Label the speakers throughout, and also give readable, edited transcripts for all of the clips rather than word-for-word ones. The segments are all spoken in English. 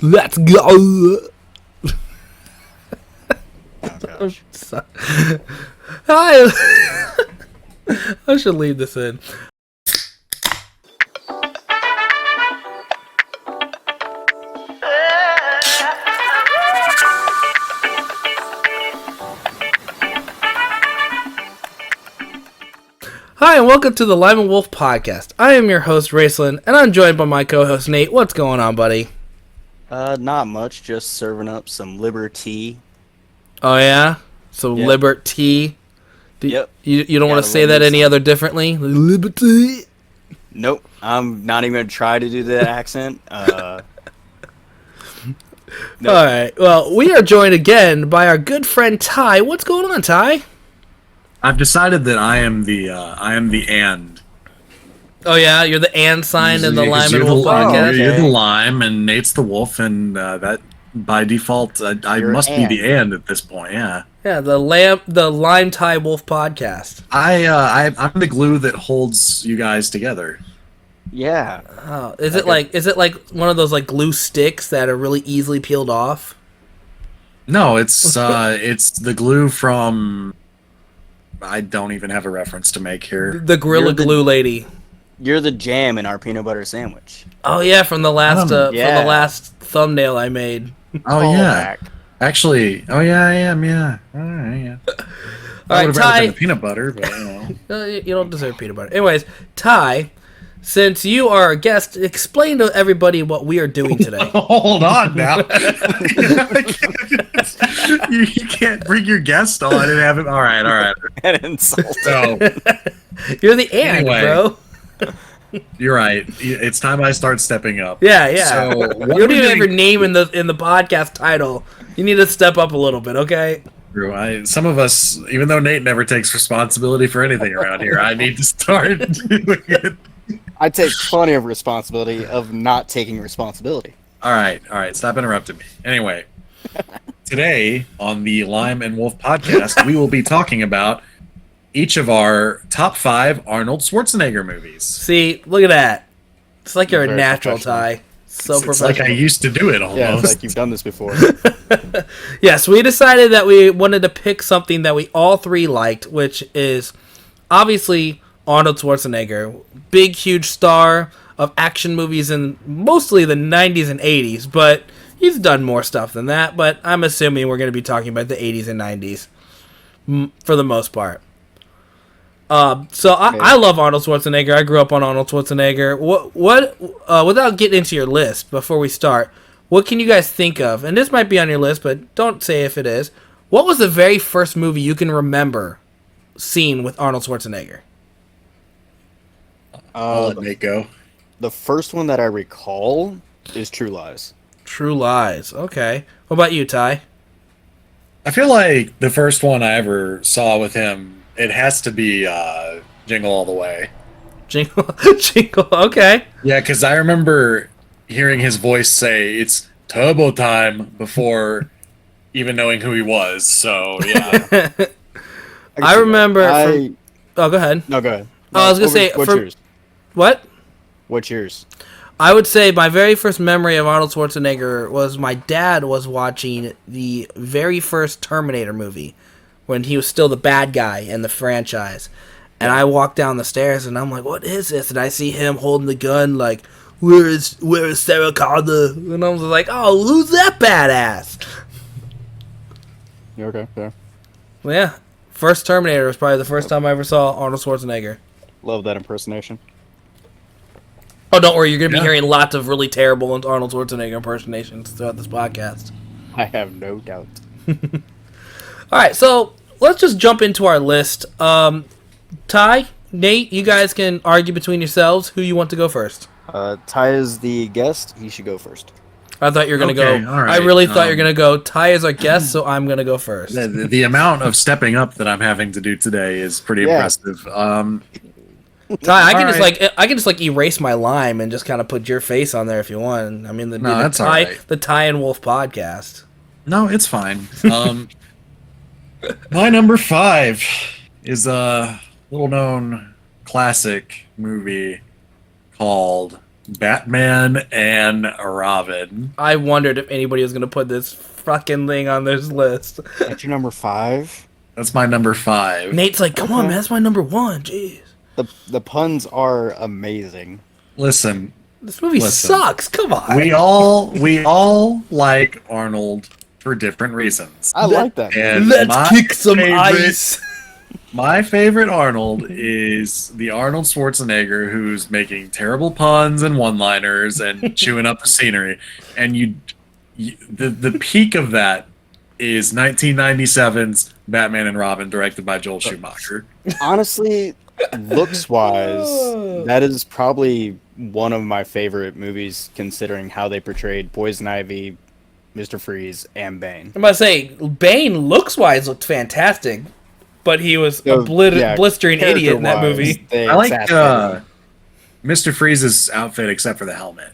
Speaker 1: Let's go.
Speaker 2: Oh, gosh.
Speaker 1: Hi. I should leave this in. Hi, and welcome to the Lime & Wolf podcast. I am your host, Raceland, and I'm joined by my co-host, Nate. What's going on, buddy?
Speaker 2: Not much. Just serving up some Liberty.
Speaker 1: Oh, yeah? So,
Speaker 2: Yep.
Speaker 1: Liberty.
Speaker 2: Yep.
Speaker 1: You don't want
Speaker 2: Gotta
Speaker 1: to say
Speaker 2: love
Speaker 1: that
Speaker 2: me
Speaker 1: any
Speaker 2: some.
Speaker 1: other differently? Liberty.
Speaker 2: Nope. I'm not even going to try to do that accent. Nope.
Speaker 1: All right. Well, we are joined again by our good friend, Ty. What's going on, Ty?
Speaker 3: I've decided that I am the and.
Speaker 1: Oh, yeah? You're the and sign in the Lime &
Speaker 3: You're
Speaker 1: Wolf podcast?
Speaker 3: You're the lime, and Nate's the wolf, and that by default, I
Speaker 2: You're
Speaker 3: must
Speaker 2: and.
Speaker 3: be the and at this point. Yeah,
Speaker 1: Yeah, the Lime Ty Wolf podcast.
Speaker 3: I'm the glue that holds you guys together.
Speaker 2: Yeah.
Speaker 1: Oh, is it like one of those like glue sticks that are really easily peeled off?
Speaker 3: No, it's the glue from. I don't even have a reference to make here.
Speaker 1: The Gorilla
Speaker 2: You're the-
Speaker 1: Glue lady.
Speaker 2: You're the jam in our peanut butter sandwich.
Speaker 1: Oh yeah, from the last
Speaker 2: Yeah.
Speaker 1: from the last thumbnail I made.
Speaker 3: Oh yeah,
Speaker 2: Callback.
Speaker 3: actually, oh yeah, I am. Yeah, all right, yeah.
Speaker 1: All
Speaker 3: I
Speaker 1: right,
Speaker 3: would have rather
Speaker 1: Ty.
Speaker 3: been the peanut butter, but you know.
Speaker 1: You don't deserve peanut butter. Anyways, Ty, since you are a guest, explain to everybody what we are doing today.
Speaker 3: Hold on now. you can't bring your guest on and have it. All right.
Speaker 2: An insult.
Speaker 3: So
Speaker 1: You're the and,
Speaker 3: Anyway.
Speaker 1: bro.
Speaker 3: you're right. It's time I start stepping up.
Speaker 1: Yeah.
Speaker 3: So
Speaker 1: You
Speaker 3: what
Speaker 1: don't
Speaker 3: are we
Speaker 1: even have your
Speaker 3: doing?
Speaker 1: name in the podcast title. You need to step up a little bit, okay?
Speaker 3: Drew, some of us, even though Nate never takes responsibility for anything around here, I need to start doing it.
Speaker 2: I take plenty of responsibility of not taking responsibility.
Speaker 3: All right. Stop interrupting me. Anyway, today on the Lime and Wolf podcast, we will be talking about each of our top 5 Arnold Schwarzenegger movies.
Speaker 1: See, look at that. It's like you're a
Speaker 2: Very
Speaker 1: natural,
Speaker 2: professional.
Speaker 1: Ty. So
Speaker 3: It's
Speaker 1: professional.
Speaker 3: like I used to do it almost.
Speaker 2: Yeah, it's like you've done this before.
Speaker 1: Yes, we decided that we wanted to pick something that we all three liked, which is obviously Arnold Schwarzenegger. Big, huge star of action movies in mostly the 90s and 80s, but he's done more stuff than that, but I'm assuming we're going to be talking about the 80s and 90s for the most part. So I love Arnold Schwarzenegger. I grew up on Arnold Schwarzenegger. Without getting into your list before we start, what can you guys think of? And this might be on your list, but don't say if it is. What was the very first movie you can remember seeing with Arnold Schwarzenegger?
Speaker 3: I'll let Nate go.
Speaker 2: The first one that I recall is True Lies.
Speaker 1: True Lies. Okay. What about you, Ty?
Speaker 3: I feel like the first one I ever saw with him, it has to be Jingle All the Way.
Speaker 1: Jingle. Jingle. Okay.
Speaker 3: Yeah, because I remember hearing his voice say it's Turbo Time before even knowing who he was. So yeah,
Speaker 1: I remember. Oh, go ahead.
Speaker 2: No, go ahead.
Speaker 1: I was gonna say,
Speaker 2: What's
Speaker 1: for-
Speaker 2: yours?
Speaker 1: What?
Speaker 2: What's yours?
Speaker 1: I would say my very first memory of Arnold Schwarzenegger was my dad was watching the very first Terminator movie when he was still the bad guy in the franchise. And I walked down the stairs and I'm like, what is this? And I see him holding the gun like, where is Sarah Connor? And I was like, oh, who's that badass?
Speaker 2: You okay? Yeah.
Speaker 1: Well, yeah. First Terminator was probably the first time I ever saw Arnold Schwarzenegger.
Speaker 2: Love that impersonation.
Speaker 1: Oh, don't worry. You're going to be
Speaker 3: Yeah.
Speaker 1: hearing lots of really terrible Arnold Schwarzenegger impersonations throughout this podcast.
Speaker 2: I have no doubt.
Speaker 1: All right, so let's just jump into our list. Ty, Nate, you guys can argue between yourselves who you want to go first.
Speaker 2: Ty is the guest. He should go first.
Speaker 1: I thought you were going to
Speaker 3: Okay,
Speaker 1: go.
Speaker 3: all right,
Speaker 1: I really thought you were going to go. Ty is our guest, so I'm going to go first.
Speaker 3: the amount of stepping up that I'm having to do today is pretty
Speaker 2: Yeah.
Speaker 3: impressive.
Speaker 1: Ty, I can
Speaker 3: all
Speaker 1: just like erase my lime and just kind of put your face on there if you want. I mean,
Speaker 3: No, that's all right.
Speaker 1: the Ty and Wolf podcast.
Speaker 3: No, it's fine. My number 5 is a little known classic movie called Batman and Robin.
Speaker 1: I wondered if anybody was going to put this fucking thing on this list.
Speaker 2: That's your number 5.
Speaker 3: That's my number 5.
Speaker 1: Nate's like, come on,
Speaker 2: Okay.
Speaker 1: man, that's my number 1. Jeez.
Speaker 2: The puns are amazing.
Speaker 3: Listen,
Speaker 1: This movie sucks. Come on.
Speaker 3: we all like Arnold for different reasons.
Speaker 2: I like that.
Speaker 3: And
Speaker 1: Let's
Speaker 3: my
Speaker 1: kick some
Speaker 3: favorite-
Speaker 1: ice.
Speaker 3: My favorite Arnold is the Arnold Schwarzenegger who's making terrible puns and one-liners and chewing up the scenery. And the peak of that is 1997's Batman and Robin, directed by Joel Schumacher.
Speaker 2: Honestly, looks-wise, that is probably one of my favorite movies, considering how they portrayed Poison Ivy, Mr. Freeze, and Bane.
Speaker 1: I'm about to say, Bane looks-wise looked fantastic, but he was a blistering idiot in that movie.
Speaker 3: I like Mr. Freeze's outfit except for the helmet.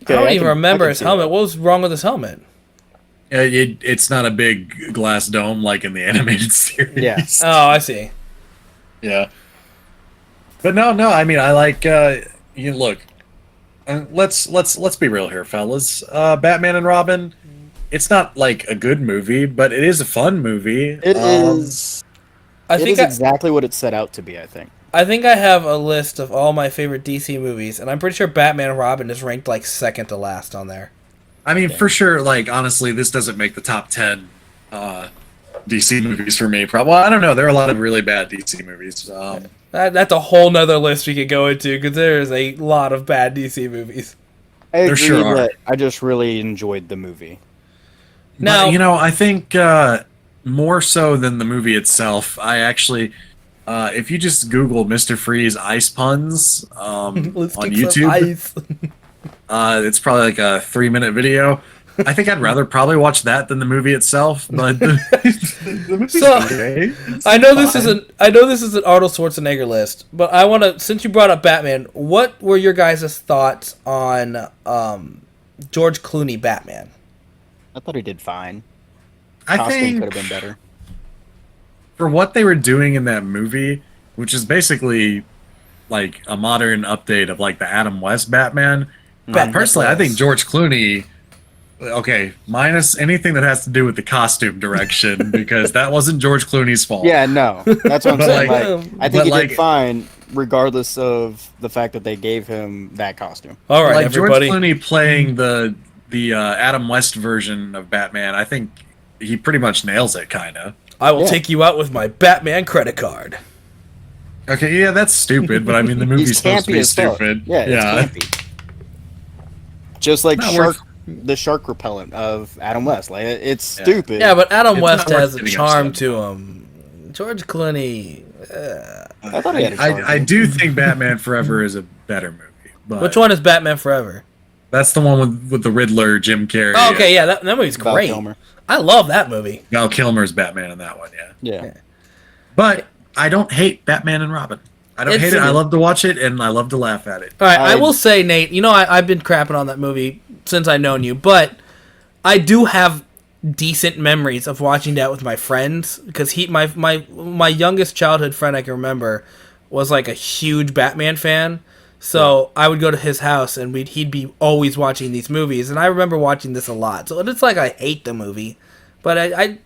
Speaker 1: I don't even remember his helmet. What was wrong with his helmet?
Speaker 3: It's not a big glass dome like in the animated series.
Speaker 2: Yeah.
Speaker 1: Oh, I see.
Speaker 3: Yeah. But no. I mean, I like. Look. Let's be real here, fellas. Batman and Robin. It's not like a good movie, but it is a fun movie.
Speaker 2: It is.
Speaker 1: I think
Speaker 2: exactly what it set out to be. I think.
Speaker 1: I think I have a list of all my favorite DC movies, and I'm pretty sure Batman and Robin is ranked like second to last on there.
Speaker 3: I mean, for sure. Like, honestly, this doesn't make the top 10 DC movies for me. Probably. Well, I don't know. There are a lot of really bad DC movies.
Speaker 1: That's a whole nother list we could go into because there is a lot of bad DC movies.
Speaker 2: I agree
Speaker 3: sure are.
Speaker 2: that I just really enjoyed the movie.
Speaker 1: Now,
Speaker 3: But, I think more so than the movie itself, I actually, if you just Google Mr. Freeze ice puns on
Speaker 1: let's kick
Speaker 3: YouTube,
Speaker 1: some ice.
Speaker 3: it's probably like a 3-minute video. I think I'd rather probably watch that than the movie itself. But the movie's
Speaker 1: So,
Speaker 3: okay.
Speaker 1: I know this is an Arnold Schwarzenegger list, but I want to, since you brought up Batman, what were your guys' thoughts on George Clooney Batman?
Speaker 2: I thought he did fine.
Speaker 3: I
Speaker 2: Costume
Speaker 3: think
Speaker 2: could have been better.
Speaker 3: for what they were doing in that movie, which is basically like a modern update of like the Adam West Batman. Personally, I think George Clooney. Okay, minus anything that has to do with the costume direction, because that wasn't George Clooney's fault.
Speaker 2: Yeah, no, that's what I'm
Speaker 3: But,
Speaker 2: saying.
Speaker 3: like-
Speaker 2: Like, I
Speaker 3: but,
Speaker 2: think he
Speaker 3: like-
Speaker 2: did fine, regardless of the fact that they gave him that costume.
Speaker 1: All right,
Speaker 3: like
Speaker 1: everybody.
Speaker 3: George Clooney playing the Adam West version of Batman, I think he pretty much nails it, kind of.
Speaker 1: I will
Speaker 2: Yeah.
Speaker 1: take you out with my Batman credit card.
Speaker 3: Okay, yeah, that's stupid, but I mean the movie's
Speaker 2: He's
Speaker 3: supposed to
Speaker 2: campy
Speaker 3: be
Speaker 2: as fuck.
Speaker 3: stupid.
Speaker 2: Yeah, it's campy. Just like
Speaker 3: Not
Speaker 2: the shark repellent of Adam West. Like it's
Speaker 3: Yeah.
Speaker 2: stupid.
Speaker 1: Yeah, but Adam
Speaker 3: It's
Speaker 1: West
Speaker 3: not worth
Speaker 1: has a
Speaker 3: getting
Speaker 1: charm
Speaker 3: upset
Speaker 1: to him. George Clooney.
Speaker 2: I thought he had a charm.
Speaker 3: I do think Batman Forever is a better movie. But
Speaker 1: Which one is Batman Forever?
Speaker 3: That's the one with the Riddler, Jim Carrey.
Speaker 1: Oh, okay, yeah, that movie's
Speaker 2: Val
Speaker 1: great.
Speaker 2: Kilmer.
Speaker 1: I love that movie.
Speaker 3: Val Kilmer's Batman in that one, yeah.
Speaker 2: Yeah.
Speaker 3: But I don't hate Batman and Robin. I don't hate it. I love to watch it, and I love to laugh at it.
Speaker 1: All right, I will say, Nate, I've been crapping on that movie since I've known you, but I do have decent memories of watching that with my friends because my youngest childhood friend I can remember was like a huge Batman fan. So I would go to his house and he'd be always watching these movies, and I remember watching this a lot. So it's like I hate the movie, but I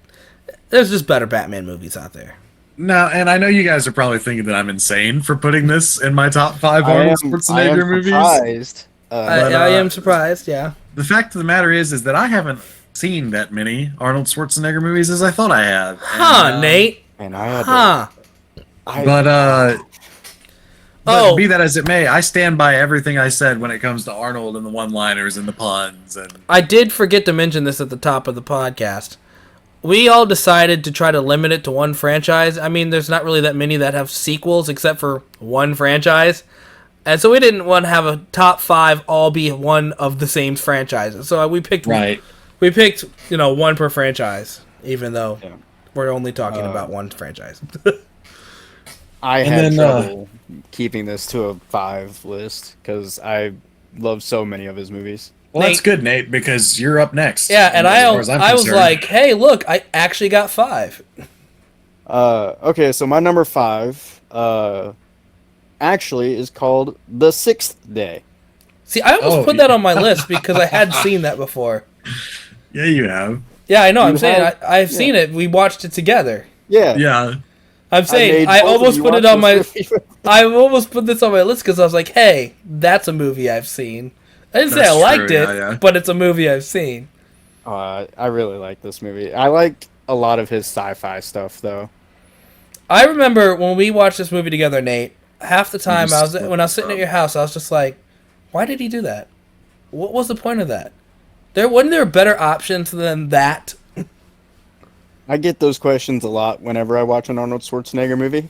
Speaker 1: there's just better Batman movies out there.
Speaker 3: No, and I know you guys are probably thinking that I'm insane for putting this in my top 5 Arnold Schwarzenegger movies.
Speaker 2: Surprised.
Speaker 1: I am surprised, yeah.
Speaker 3: The fact of the matter is that I haven't seen that many Arnold Schwarzenegger movies as I thought I had.
Speaker 1: Huh, Nate?
Speaker 2: And I had
Speaker 1: Huh.
Speaker 3: But be that as it may, I stand by everything I said when it comes to Arnold and the one-liners and the puns. And
Speaker 1: I did forget to mention this at the top of the podcast. We all decided to try to limit it to one franchise. I mean, there's not really that many that have sequels except for one franchise. And so we didn't want to have a top 5 all be one of the same franchises. So we picked we picked, one per franchise, even though we're only talking about one franchise.
Speaker 2: I had trouble keeping this to a 5 list because I love so many of his movies.
Speaker 3: well, that's good, Nate, because you're up next.
Speaker 1: Yeah, and
Speaker 3: as far as I'm
Speaker 1: I was
Speaker 3: concerned.
Speaker 1: like, hey, look, I actually got 5.
Speaker 2: Okay, so my number 5 actually is called The Sixth Day.
Speaker 1: See, I almost put that on my list because I had seen that before.
Speaker 3: Yeah, you have.
Speaker 1: Yeah, I know. I'm saying I've seen it. We watched it together.
Speaker 2: Yeah.
Speaker 3: Yeah.
Speaker 1: I'm saying I almost put it on my. I almost put this on my list because I was like, "Hey, that's a movie I've seen." I didn't say I liked it, but it's a movie I've seen.
Speaker 2: I really like this movie. I like a lot of his sci-fi stuff, though.
Speaker 1: I remember when we watched this movie together, Nate. Half the time when I was sitting at your house, I was just like, "Why did he do that? What was the point of that? Wasn't there better options than that?"
Speaker 2: I get those questions a lot whenever I watch an Arnold Schwarzenegger movie.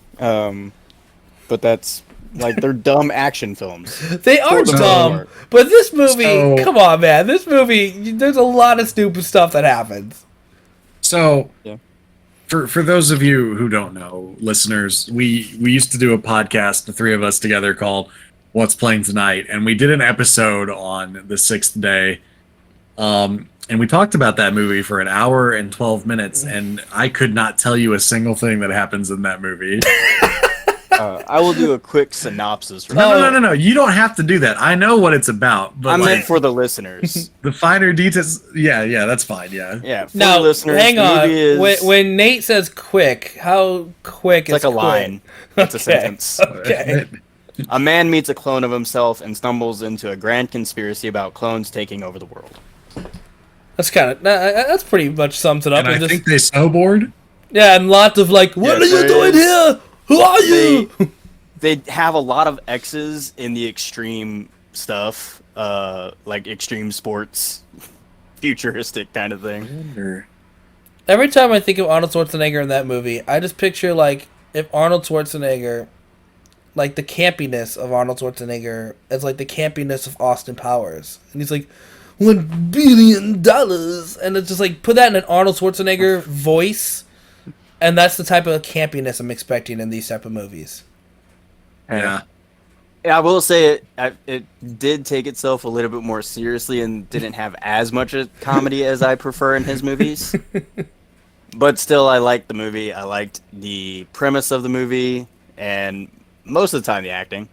Speaker 2: But that's like they're dumb action films.
Speaker 1: They are dumb, but this movie, come on, man! This movie, there's a lot of stupid stuff that happens.
Speaker 3: So, for those of you who don't know, listeners, we used to do a podcast, the three of us together, called "What's Playing Tonight," and we did an episode on The Sixth Day. And we talked about that movie for an hour and 12 minutes, and I could not tell you a single thing that happens in that movie.
Speaker 2: I will do a quick synopsis.
Speaker 3: No. You don't have to do that. I know what it's about. But
Speaker 2: I meant for the listeners.
Speaker 3: The finer details. Yeah, that's fine. Yeah.
Speaker 2: For the listeners,
Speaker 1: hang on. When Nate says quick, how quick is
Speaker 2: like a line. It's a sentence.
Speaker 1: Okay.
Speaker 2: A man meets a clone of himself and stumbles into a grand conspiracy about clones taking over the world.
Speaker 1: That's pretty much sums it up.
Speaker 3: And I think they snowboard.
Speaker 1: Yeah, and lots of like, what are you doing here? Who are you?
Speaker 2: They have a lot of X's in the extreme stuff, like extreme sports, futuristic kind of thing.
Speaker 1: Every time I think of Arnold Schwarzenegger in that movie, I just picture like if Arnold Schwarzenegger, like the campiness of Arnold Schwarzenegger, as like the campiness of Austin Powers, and he's like, $1 billion, and it's just like put that in an Arnold Schwarzenegger voice, and that's the type of campiness I'm expecting in these type of movies.
Speaker 3: Yeah.
Speaker 2: I will say it did take itself a little bit more seriously and didn't have as much a comedy as I prefer in his movies. But still, I liked the movie. I liked the premise of the movie, and most of the time, the acting.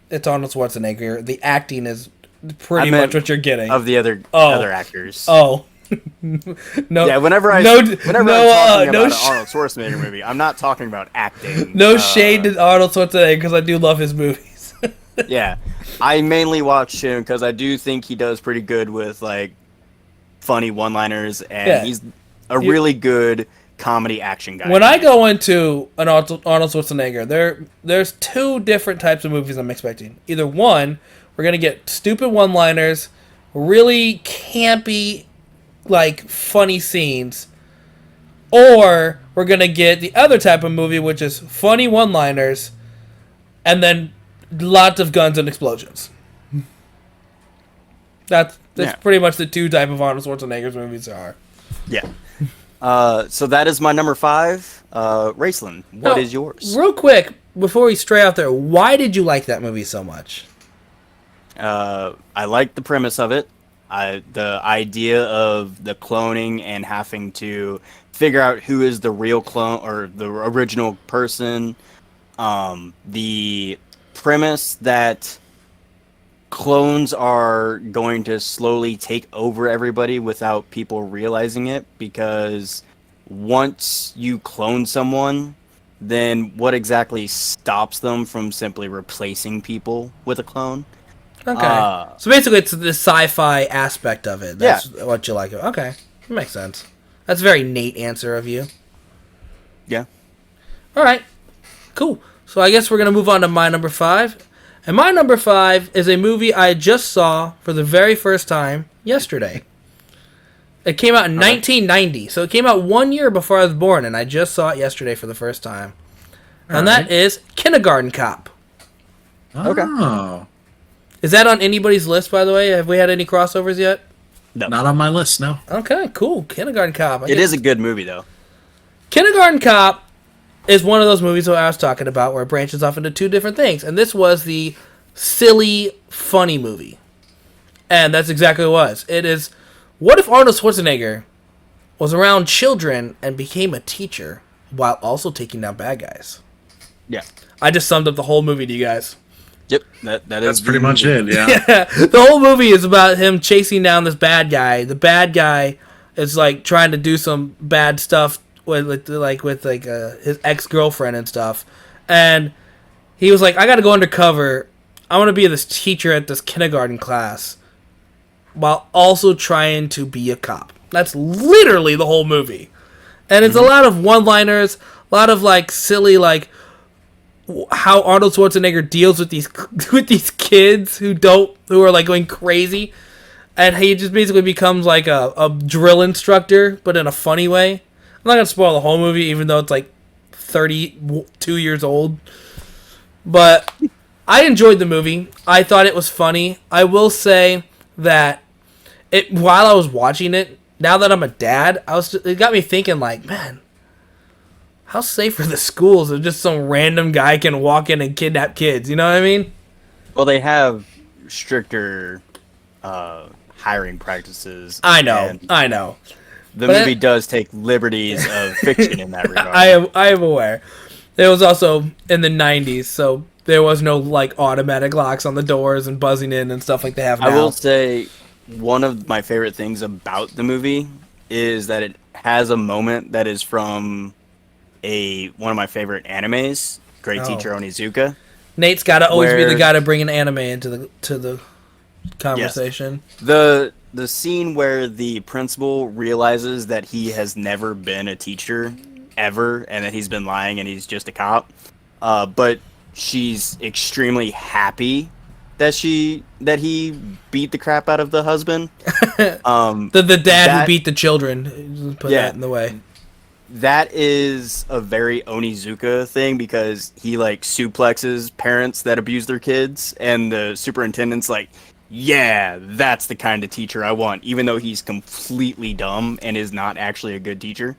Speaker 1: It's Arnold Schwarzenegger. The acting is pretty much what you're getting
Speaker 2: of the other actors.
Speaker 1: Oh, no.
Speaker 2: Yeah, whenever I'm talking about an Arnold Schwarzenegger movie, I'm not talking about acting.
Speaker 1: No shade to Arnold Schwarzenegger because I do love his movies.
Speaker 2: Yeah, I mainly watch him because I do think he does pretty good with like funny one-liners, and he's a really good comedy action guy.
Speaker 1: When I go into an Arnold Schwarzenegger, there's two different types of movies I'm expecting. Either one, we're going to get stupid one-liners, really campy, like, funny scenes. Or we're going to get the other type of movie, which is funny one-liners, and then lots of guns and explosions. That's pretty much the two type of Arnold Schwarzenegger's movies are.
Speaker 2: Yeah. So that is my number 5. Raceland, what is yours?
Speaker 1: Real quick, before we stray out there, why did you like that movie so much?
Speaker 2: I like the premise of it. The idea of the cloning and having to figure out who is the real clone or the original person. The premise that clones are going to slowly take over everybody without people realizing it, because once you clone someone, then what exactly stops them from simply replacing people with a clone?
Speaker 1: Okay. So basically it's the sci-fi aspect of it. That's what you like. Okay. That makes sense. That's a very Nate answer of you.
Speaker 2: Yeah.
Speaker 1: All right. Cool. So I guess we're going to move on to my number 5. And my number 5 is a movie I just saw for the very first time yesterday. It came out in 1990, so it came out 1 year before I was born, and I just saw it yesterday for the first time. And that is Kindergarten Cop.
Speaker 3: Oh.
Speaker 1: Is that on anybody's list, by the way? Have we had any crossovers yet?
Speaker 3: No. Not on my list, no.
Speaker 1: Okay, cool. Kindergarten Cop.
Speaker 2: It is a good movie, though.
Speaker 1: Kindergarten Cop is one of those movies that I was talking about where it branches off into two different things. And this was the silly, funny movie. And that's exactly what it was. It is, what if Arnold Schwarzenegger was around children and became a teacher while also taking down bad guys?
Speaker 2: Yeah.
Speaker 1: I just summed up the whole movie to you guys.
Speaker 2: Yep,
Speaker 3: That's pretty much it. Yeah.
Speaker 1: Yeah, the whole movie is about him chasing down this bad guy. The bad guy is like trying to do some bad stuff with his ex-girlfriend and stuff, and he was like, "I got to go undercover. I want to be this teacher at this kindergarten class, while also trying to be a cop." That's literally the whole movie, and it's a lot of one-liners, a lot of like silly like how Arnold Schwarzenegger deals with these kids who are like going crazy, and he just basically becomes like a drill instructor, but in a funny way. I'm not gonna spoil the whole movie, even though it's like 32 years old. But I enjoyed the movie. I thought it was funny. I will say that while I was watching it, now that I'm a dad, it got me thinking like, man, how safe are the schools if just some random guy can walk in and kidnap kids? You know what I mean?
Speaker 2: Well, they have stricter hiring practices.
Speaker 1: I know.
Speaker 2: The movie does take liberties of fiction in that regard.
Speaker 1: I am aware. It was also in the 90s, so there was no like automatic locks on the doors and buzzing in and stuff like they have now.
Speaker 2: I will say one of my favorite things about the movie is that it has a moment that is from one of my favorite animes, Great Teacher Onizuka.
Speaker 1: Nate's got to always be the guy to bring an anime into the conversation.
Speaker 2: Yes. The scene where the principal realizes that he has never been a teacher ever, and that he's been lying and he's just a cop, but she's extremely happy that he beat the crap out of the husband.
Speaker 1: The dad who beat the children. Put that in the way.
Speaker 2: That is a very Onizuka thing, because he like suplexes parents that abuse their kids, and the superintendent's like, yeah, that's the kind of teacher I want, even though he's completely dumb and is not actually a good teacher.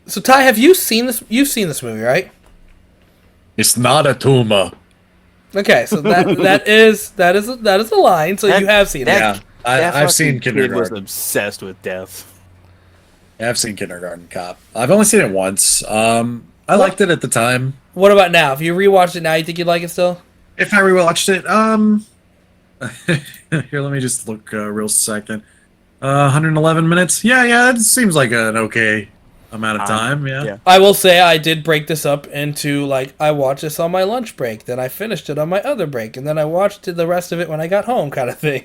Speaker 1: So Ty, have you seen this? You've seen this movie, right?
Speaker 3: It's not a tumor.
Speaker 1: Okay, so that is a line. So you have seen it.
Speaker 3: Yeah, I've seen Kindergarten.
Speaker 2: Kid was obsessed with death.
Speaker 3: Yeah, I've seen Kindergarten Cop. I've only seen it once. I liked it at the time.
Speaker 1: What about now? If you rewatched it now, you think you'd like it still?
Speaker 3: If I rewatched it, here, let me just look real second. 111 minutes. Yeah, it seems like an okay amount of time. Yeah.
Speaker 1: I will say I did break this up into like I watched this on my lunch break, then I finished it on my other break, and then I watched the rest of it when I got home, kind of thing.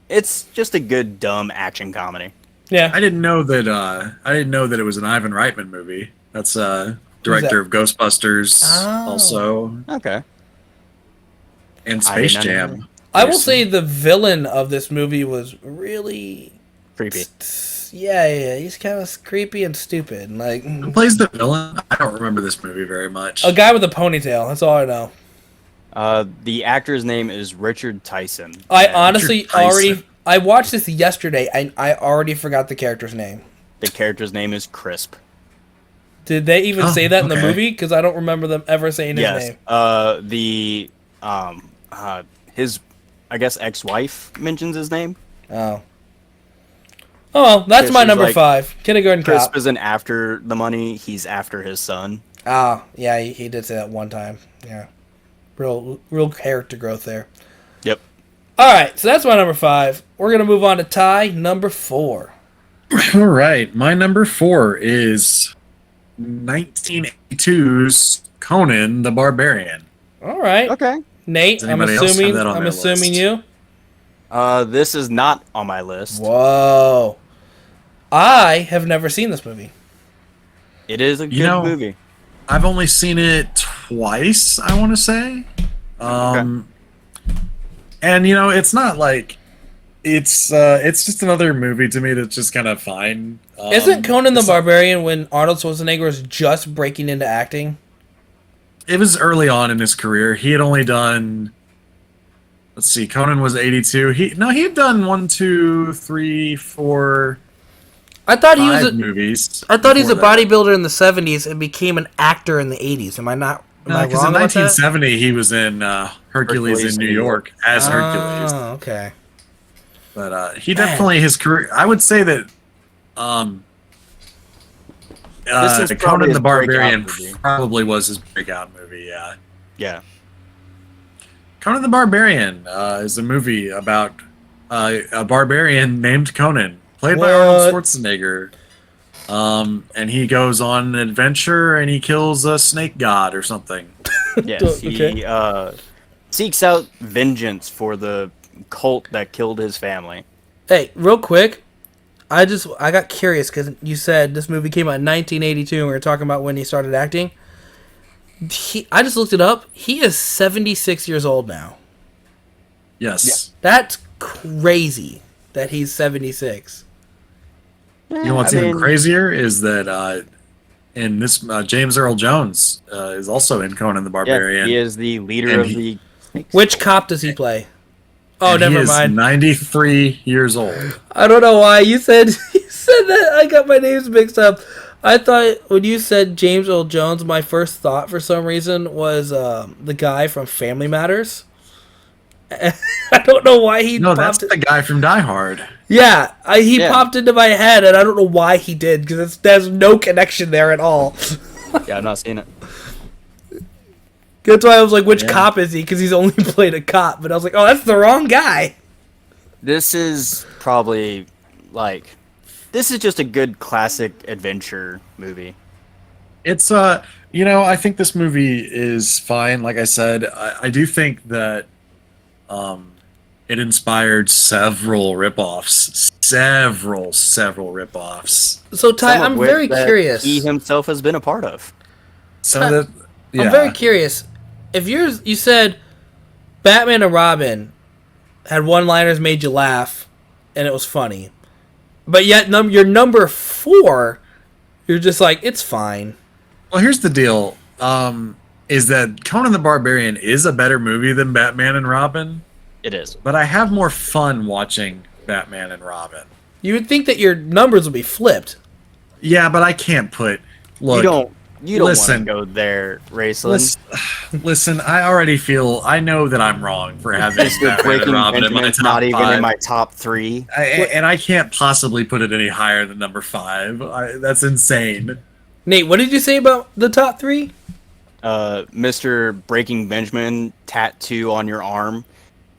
Speaker 2: It's just a good dumb action comedy.
Speaker 1: Yeah.
Speaker 3: I didn't know that it was an Ivan Reitman movie. That's director of Ghostbusters, also.
Speaker 2: Okay.
Speaker 3: And Space Jam.
Speaker 1: I will say the villain of this movie was really
Speaker 2: creepy.
Speaker 1: Yeah, he's kind of creepy and stupid. Like,
Speaker 3: who plays the villain? I don't remember this movie very much.
Speaker 1: A guy with a ponytail. That's all I know.
Speaker 2: The actor's name is Richard Tyson.
Speaker 1: I honestly I watched this yesterday, and I already forgot the character's name.
Speaker 2: The character's name is Crisp.
Speaker 1: Did they even say that in the movie? Because I don't remember them ever saying his name.
Speaker 2: His, I guess, ex-wife mentions his name.
Speaker 1: Oh, well, that's my number 5. Kindergarten Cop.
Speaker 2: Crisp isn't after the money; he's after his son.
Speaker 1: Ah, yeah, he did say that one time. Yeah, real character growth there.
Speaker 2: Yep.
Speaker 1: All right, so that's my number 5. We're gonna move on to Ty, number 4.
Speaker 3: All right, my number 4 is 1982's Conan the Barbarian.
Speaker 1: All right.
Speaker 2: Okay.
Speaker 1: Nate, I'm assuming you.
Speaker 2: This is not on my list.
Speaker 1: Whoa. I have never seen this movie.
Speaker 2: It is a good movie.
Speaker 3: I've only seen it twice, I want to say. And it's not like it's just another movie to me that's just kind of fine.
Speaker 1: Isn't Conan the Barbarian when Arnold Schwarzenegger was just breaking into acting?
Speaker 3: It was early on in his career. He had only done, let's see, Conan was 82. He had done 1, 2, 3, 4.
Speaker 1: I thought he was
Speaker 3: movies.
Speaker 1: I thought he was a bodybuilder in the 70s and became an actor in the 80s. Am I not? Am I
Speaker 3: because
Speaker 1: wrong
Speaker 3: in
Speaker 1: about
Speaker 3: 1970 he was in Hercules in New York as Hercules.
Speaker 1: Oh, okay.
Speaker 3: But he definitely, his career, I would say that
Speaker 2: This is probably
Speaker 3: Conan
Speaker 2: his
Speaker 3: the Barbarian
Speaker 2: breakout movie.
Speaker 3: probably was his breakout movie. Yeah.
Speaker 2: Yeah.
Speaker 3: Conan the Barbarian is a movie about a barbarian named Conan, played by Arnold
Speaker 1: What?
Speaker 3: Schwarzenegger. And he goes on an adventure and he kills a snake god or something.
Speaker 2: Yes, he seeks out vengeance for the cult that killed his family.
Speaker 1: Hey, real quick, I got curious because you said this movie came out in 1982 and we were talking about when he started acting. I just looked it up. He is 76 years old now.
Speaker 3: Yes.
Speaker 1: That's crazy that he's 76.
Speaker 3: You know what's even crazier is that in this James Earl Jones is also in Conan the Barbarian.
Speaker 2: He is the leader of the Snakes.
Speaker 1: Which cop does he play? Oh, never
Speaker 3: he is
Speaker 1: mind.
Speaker 3: 93 years old.
Speaker 1: I don't know why you said that. I got my names mixed up. I thought when you said James Earl Jones, my first thought for some reason was the guy from Family Matters. I don't know why he.
Speaker 3: No, that's the guy from Die Hard.
Speaker 1: Yeah, he popped into my head, and I don't know why he did because there's no connection there at all.
Speaker 2: Yeah, I've not seen it.
Speaker 1: That's why I was like, which cop is he? Because he's only played a cop. But I was like, oh, that's the wrong guy.
Speaker 2: This is probably this is just a good classic adventure movie.
Speaker 3: It's I think this movie is fine. Like I said, I do think that it inspired several ripoffs. Several ripoffs.
Speaker 1: So Ty,
Speaker 2: Some of
Speaker 1: I'm
Speaker 2: which
Speaker 1: very
Speaker 2: that
Speaker 1: curious.
Speaker 2: He himself has been a part of.
Speaker 3: I'm
Speaker 1: very curious. If you said Batman and Robin had one-liners made you laugh, and it was funny, but yet your number 4, you're just like, it's fine.
Speaker 3: Well, here's the deal. Is that Conan the Barbarian is a better movie than Batman and Robin?
Speaker 2: It is.
Speaker 3: But I have more fun watching Batman and Robin.
Speaker 1: You would think that your numbers would be flipped.
Speaker 3: Yeah, but I can't put. Look,
Speaker 2: you don't want to go there, Raceland.
Speaker 3: Listen, I know that I'm wrong for having Batman and Robin in my top
Speaker 2: not even
Speaker 3: 5.
Speaker 2: in my top 3.
Speaker 3: And I can't possibly put it any higher than number 5. That's insane.
Speaker 1: Nate, what did you say about the top 3?
Speaker 2: Mr. Breaking Benjamin tattoo on your arm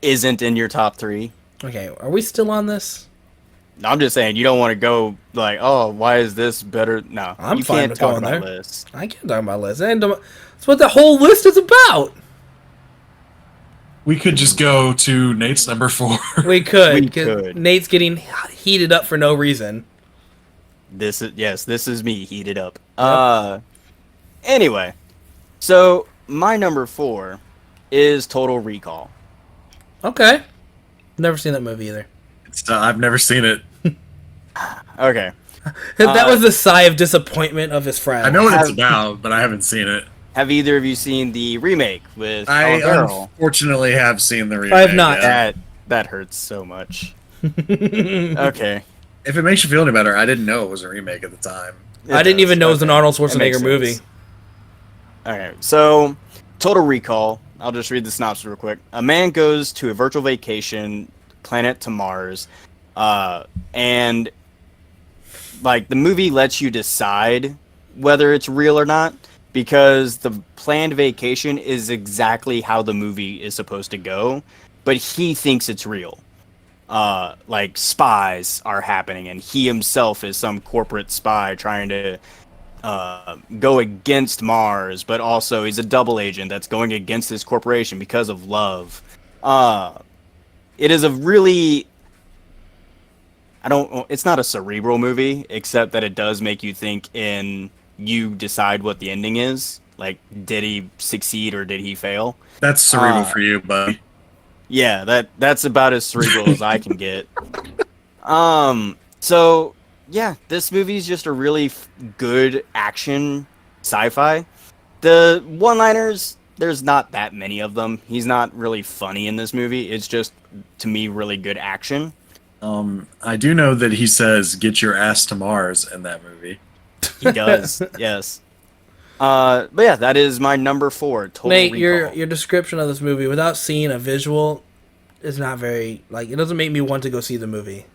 Speaker 2: isn't in your top 3.
Speaker 1: Okay, are we still on this?
Speaker 2: I'm just saying you don't want to go like, oh, why is this better? No,
Speaker 1: I'm
Speaker 2: you
Speaker 1: fine
Speaker 2: can't
Speaker 1: with
Speaker 2: talk
Speaker 1: going
Speaker 2: about
Speaker 1: there.
Speaker 2: lists.
Speaker 1: I can't talk about lists. That's what the whole list is about.
Speaker 3: We could just go to Nate's number 4.
Speaker 1: We could.
Speaker 2: We
Speaker 1: 'Cause
Speaker 2: could.
Speaker 1: Nate's getting heated up for no reason.
Speaker 2: This is me heated up. Anyway, so my number 4 is Total Recall.
Speaker 1: Okay. Never seen that movie either.
Speaker 3: I've never seen it.
Speaker 2: Okay.
Speaker 1: That was the sigh of disappointment of his friend.
Speaker 3: I know what it's about, but I haven't seen it.
Speaker 2: Have either of you seen the remake with
Speaker 3: I
Speaker 2: Colin Farrell?
Speaker 3: unfortunately have seen the remake.
Speaker 1: I have not.
Speaker 3: yeah.
Speaker 2: That hurts so much. Okay.
Speaker 3: If it makes you feel any better, I didn't know it was a remake at the time.
Speaker 1: I didn't even know it was an Arnold
Speaker 2: That makes
Speaker 1: Schwarzenegger movie.
Speaker 2: sense. Okay, so Total Recall. I'll just read the synopsis real quick. A man goes to a virtual vacation planet to Mars, and like the movie lets you decide whether it's real or not because the planned vacation is exactly how the movie is supposed to go, but he thinks it's real. Like spies are happening, and he himself is some corporate spy trying to go against Mars, but also he's a double agent that's going against this corporation because of love. It is a really, it's not a cerebral movie, except that it does make you think and you decide what the ending is. Like, did he succeed or did he fail?
Speaker 3: That's cerebral for you, buddy.
Speaker 2: Yeah, that's about as cerebral as I can get. So yeah, this movie is just a really good action sci-fi. The one-liners, there's not that many of them. He's not really funny in this movie. It's just, to me, really good action.
Speaker 3: I do know that he says, "Get your ass to Mars" in that movie.
Speaker 2: He does, yes. But yeah, that is my number 4. Total
Speaker 1: Nate,
Speaker 2: Recall.
Speaker 1: your description of this movie without seeing a visual is not very, like, it doesn't make me want to go see the movie.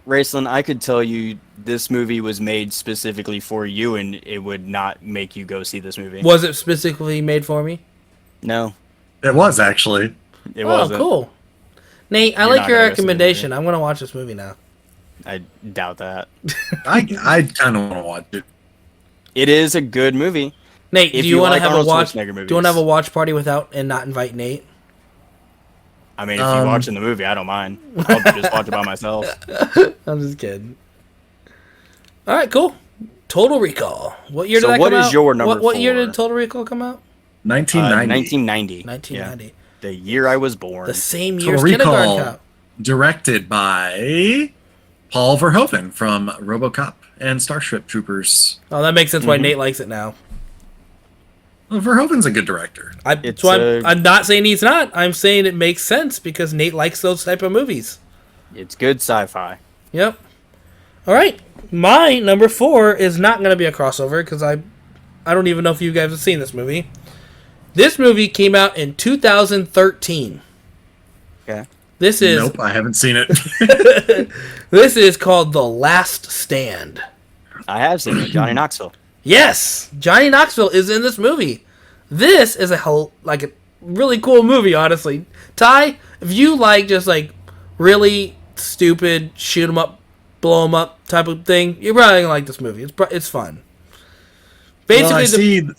Speaker 2: Raceland, I could tell you this movie was made specifically for you, and it would not make you go see this movie.
Speaker 1: Was it specifically made for me?
Speaker 2: No,
Speaker 3: It was actually.
Speaker 2: it
Speaker 1: Oh,
Speaker 2: wasn't.
Speaker 1: cool. Nate, I
Speaker 2: You're
Speaker 1: like
Speaker 2: not
Speaker 1: your
Speaker 2: gonna go see the
Speaker 1: recommendation. I'm going to watch this movie now.
Speaker 2: I doubt that.
Speaker 3: I kind of want to watch it.
Speaker 2: It is a good movie.
Speaker 1: Nate,
Speaker 2: If
Speaker 1: do you
Speaker 2: you
Speaker 1: want to
Speaker 2: like
Speaker 1: have a
Speaker 2: Arnold
Speaker 1: watch?
Speaker 2: Schwarzenegger
Speaker 1: Do
Speaker 2: movies.
Speaker 1: you want to have a watch party without and not invite Nate?
Speaker 2: I mean, if you're watching the movie, I don't mind. I'll just watch it by myself.
Speaker 1: I'm just kidding. All right, cool. Total Recall. What year did
Speaker 2: So
Speaker 1: that
Speaker 2: what
Speaker 1: come
Speaker 2: is
Speaker 1: out?
Speaker 2: your number
Speaker 1: What year
Speaker 2: 4?
Speaker 1: did Total Recall come out?
Speaker 3: 1990.
Speaker 2: 1990.
Speaker 1: 1990.
Speaker 2: Yeah, the year I was born.
Speaker 1: The same year
Speaker 3: Total
Speaker 1: as Kindergarten
Speaker 3: Recall,
Speaker 1: Cop.
Speaker 3: directed by Paul Verhoeven from RoboCop and Starship Troopers.
Speaker 1: Oh, that makes sense why Nate likes it now.
Speaker 3: Well, Verhoeven's a good director.
Speaker 1: That's why I'm not saying he's not. I'm saying it makes sense because Nate likes those type of movies.
Speaker 2: It's good sci-fi.
Speaker 1: Yep. All right. My number 4 is not going to be a crossover because I don't even know if you guys have seen this movie. This movie came out in 2013.
Speaker 2: Okay.
Speaker 1: This is
Speaker 3: Nope, I haven't seen it.
Speaker 1: this is called The Last Stand.
Speaker 2: I have seen it. Johnny Knoxville.
Speaker 1: Yes, Johnny Knoxville is in this movie. This is a really cool movie, honestly. Ty, if you like just like really stupid shoot 'em up, blow 'em up type of thing, you're probably gonna like this movie. It's fun. Basically,
Speaker 3: Well,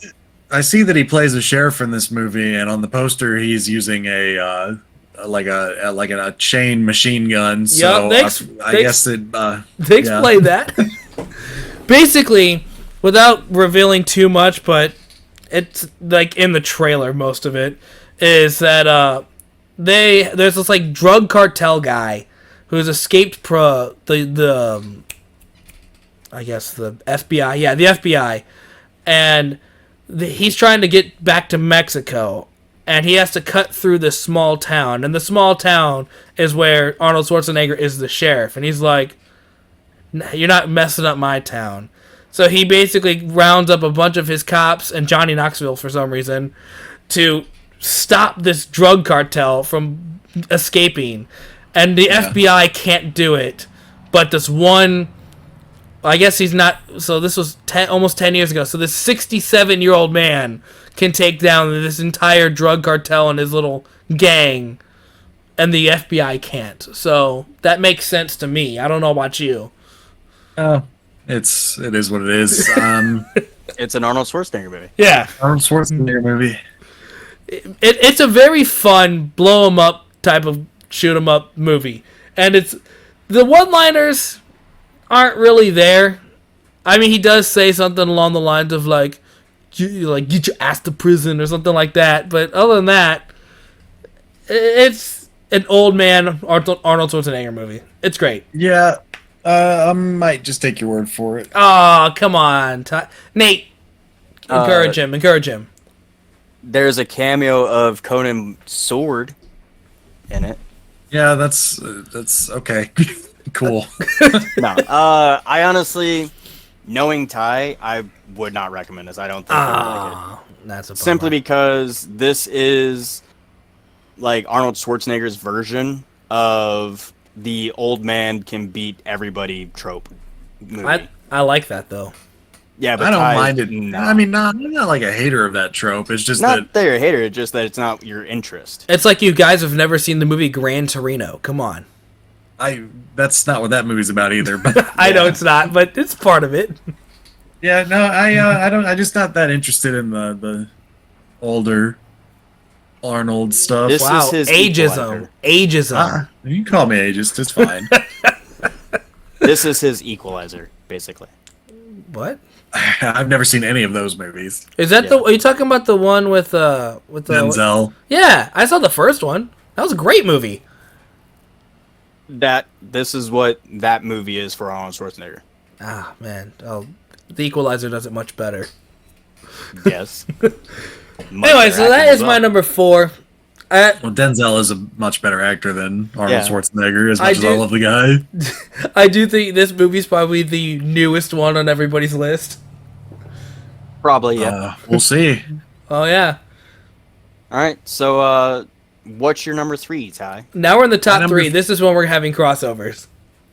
Speaker 3: I see that he plays a sheriff in this movie, and on the poster he's using a chain machine gun. So I guess it.
Speaker 1: they explain that. Basically, without revealing too much, but it's like in the trailer, most of it is that there's this like drug cartel guy who's escaped I guess the FBI. Yeah, the FBI, and he's trying to get back to Mexico, and he has to cut through this small town, and the small town is where Arnold Schwarzenegger is the sheriff, and he's like, "You're not messing up my town." So he basically rounds up a bunch of his cops and Johnny Knoxville for some reason to stop this drug cartel from escaping. And the FBI can't do it. But this one, I guess he's not, so this was almost 10 years ago. So this 67-year-old man can take down this entire drug cartel and his little gang. And the FBI can't. So that makes sense to me. I don't know about you.
Speaker 3: It is what it is.
Speaker 2: It's an Arnold Schwarzenegger movie.
Speaker 1: Yeah.
Speaker 3: Arnold Schwarzenegger movie.
Speaker 1: It's a very fun blow 'em up type of shoot 'em up movie, and it's the one-liners aren't really there. I mean, he does say something along the lines of like get your ass to prison or something like that. But other than that, it's an old man Arnold Schwarzenegger movie. It's great.
Speaker 3: Yeah, I might just take your word for it.
Speaker 1: Oh, come on, Nate. Encourage him. Encourage him.
Speaker 2: There's a cameo of Conan's sword in it.
Speaker 3: Yeah, that's okay. Cool.
Speaker 2: No, I honestly, knowing Ty, I would not recommend this. I don't think I would like it.
Speaker 1: That's a bummer.
Speaker 2: Simply because this is like Arnold Schwarzenegger's version of the old man can beat everybody trope movie.
Speaker 1: I like that though.
Speaker 2: Yeah, but
Speaker 3: I don't
Speaker 2: Ty's
Speaker 3: mind it.
Speaker 2: not.
Speaker 3: I mean, I'm not like a hater of that trope. It's just
Speaker 2: Not that you're a hater, it's just that it's not your interest.
Speaker 1: It's like you guys have never seen the movie Gran Torino. Come on.
Speaker 3: that's not what that movie's about either. But
Speaker 1: I know it's not, but it's part of it.
Speaker 3: yeah, no, I just not that interested in the older Arnold stuff.
Speaker 2: This
Speaker 1: Wow,
Speaker 2: is his
Speaker 1: ageism.
Speaker 2: equalizer.
Speaker 1: Ageism.
Speaker 3: You can call me ageist. It's fine.
Speaker 2: This is his equalizer, basically.
Speaker 1: What?
Speaker 3: I've never seen any of those movies.
Speaker 1: Is that are you talking about the one with the
Speaker 3: Denzel.
Speaker 1: Yeah, I saw the first one. That was a great movie.
Speaker 2: This is what that movie is for Arnold Schwarzenegger.
Speaker 1: Ah, man. Oh, The Equalizer does it much better.
Speaker 2: Yes.
Speaker 1: Anyway, so that is my number 4.
Speaker 3: Well, Denzel is a much better actor than Arnold Schwarzenegger, as much as I love the guy.
Speaker 1: I do think this movie's probably the newest one on everybody's list.
Speaker 2: Probably, yeah.
Speaker 3: We'll see.
Speaker 1: Oh, yeah.
Speaker 2: All right, so what's your number 3, Ty?
Speaker 1: Now we're in the top
Speaker 3: Number
Speaker 1: 3. This is when we're having crossovers.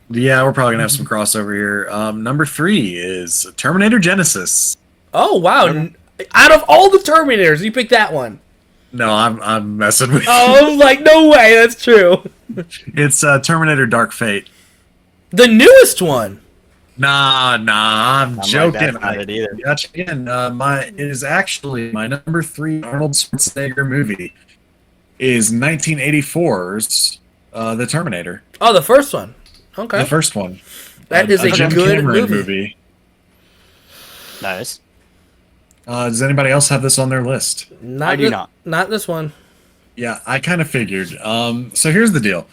Speaker 3: Yeah, we're probably gonna have some crossover here. Number 3 is Terminator Genesis.
Speaker 1: Oh wow! Out of all the Terminators, you picked that one.
Speaker 3: No, I'm messing with you.
Speaker 1: Oh, I'm like, no way, that's true.
Speaker 3: It's Terminator Dark Fate.
Speaker 1: The newest one.
Speaker 3: Nah, I'm joking.
Speaker 2: That's not it either.
Speaker 3: Again, it is actually my number 3 Arnold Schwarzenegger movie is 1984's The Terminator.
Speaker 1: Oh, the first one. Okay.
Speaker 3: The first one.
Speaker 1: That is a
Speaker 3: Jim
Speaker 1: good
Speaker 3: Cameron
Speaker 1: movie.
Speaker 2: Nice.
Speaker 3: Does anybody else have this on their list?
Speaker 2: I do not.
Speaker 1: Not this one.
Speaker 3: Yeah, I kind of figured. So here's the deal.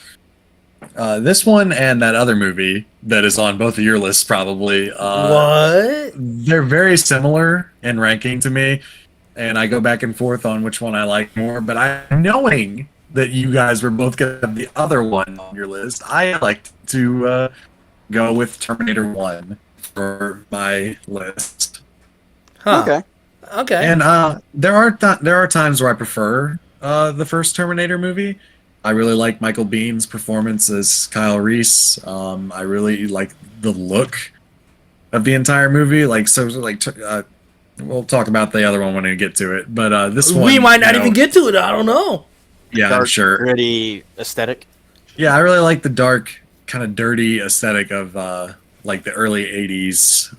Speaker 3: This one and that other movie that is on both of your lists probably.
Speaker 1: What?
Speaker 3: They're very similar in ranking to me, and I go back and forth on which one I like more. But knowing that you guys were both going to have the other one on your list, I like to go with Terminator 1 for my list.
Speaker 1: Huh.
Speaker 2: Okay.
Speaker 1: Okay.
Speaker 3: And there are times where I prefer the first Terminator movie. I really like Michael Bihn's performance as Kyle Reese. I really like the look of the entire movie. We'll talk about the other one when we get to it. But this one,
Speaker 1: we might not even get to it. I don't know.
Speaker 3: Yeah,
Speaker 2: Dark,
Speaker 3: I'm sure.
Speaker 2: Gritty aesthetic.
Speaker 3: Yeah, I really like the dark, kind of dirty aesthetic of like the early '80s.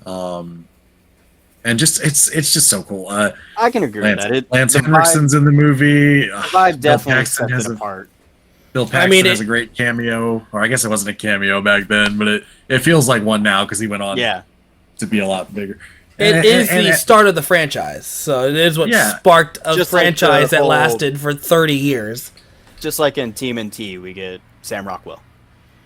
Speaker 3: And just it's just so cool.
Speaker 2: I can agree with that.
Speaker 3: Lance
Speaker 2: The
Speaker 3: Henriksen's in the movie.
Speaker 2: vibe, the vibe definitely
Speaker 3: Paxton
Speaker 2: sets
Speaker 3: has
Speaker 2: it apart.
Speaker 3: Bill Paxton has a great cameo, or I guess it wasn't a cameo back then, but it feels like one now because he went on to be a lot bigger.
Speaker 1: It is the start of the franchise, so it is what sparked a
Speaker 2: Just like
Speaker 1: franchise
Speaker 2: the
Speaker 1: that
Speaker 2: whole-
Speaker 1: lasted for 30 years.
Speaker 2: Just like in TMNT, we get Sam Rockwell.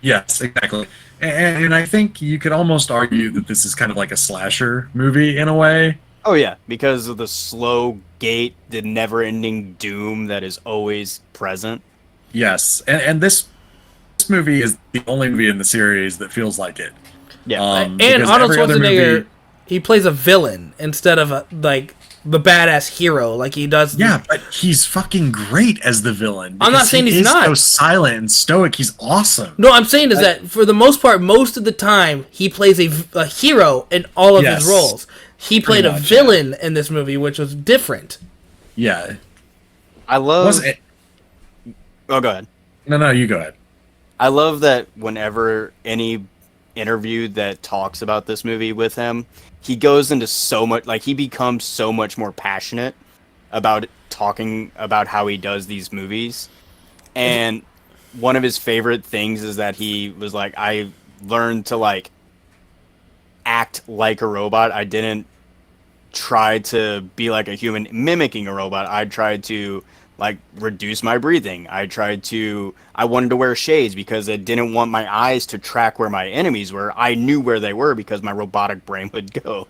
Speaker 3: Yes, exactly. And I think you could almost argue that this is kind of like a slasher movie in a way.
Speaker 2: Oh yeah, because of the slow gait, the never-ending doom that is always present.
Speaker 3: Yes, and this movie is the only movie in the series that feels like it.
Speaker 2: Yeah,
Speaker 1: And
Speaker 3: because
Speaker 1: Arnold
Speaker 3: every other
Speaker 1: Schwarzenegger,
Speaker 3: movie-
Speaker 1: he plays a villain instead of the badass hero like he does.
Speaker 3: Yeah, but he's fucking great as the villain.
Speaker 1: I'm not
Speaker 3: because
Speaker 1: saying
Speaker 3: he
Speaker 1: he's
Speaker 3: is
Speaker 1: not.
Speaker 3: so silent and stoic. He's awesome.
Speaker 1: No, I'm saying is that for the most part, most of the time, he plays a hero in all of his roles. He played a villain in this movie, which was different.
Speaker 3: Yeah.
Speaker 2: I love.
Speaker 3: Was it?
Speaker 2: Oh, go ahead.
Speaker 3: No, you go ahead.
Speaker 2: I love that whenever any interview that talks about this movie with him, he goes into so much, like he becomes so much more passionate about talking about how he does these movies. And one of his favorite things is that he was like, I learned to like act like a robot. I didn't try to be like a human mimicking a robot. I tried to like reduce my breathing. I wanted to wear shades because I didn't want my eyes to track where my enemies were. I knew where they were because my robotic brain would go.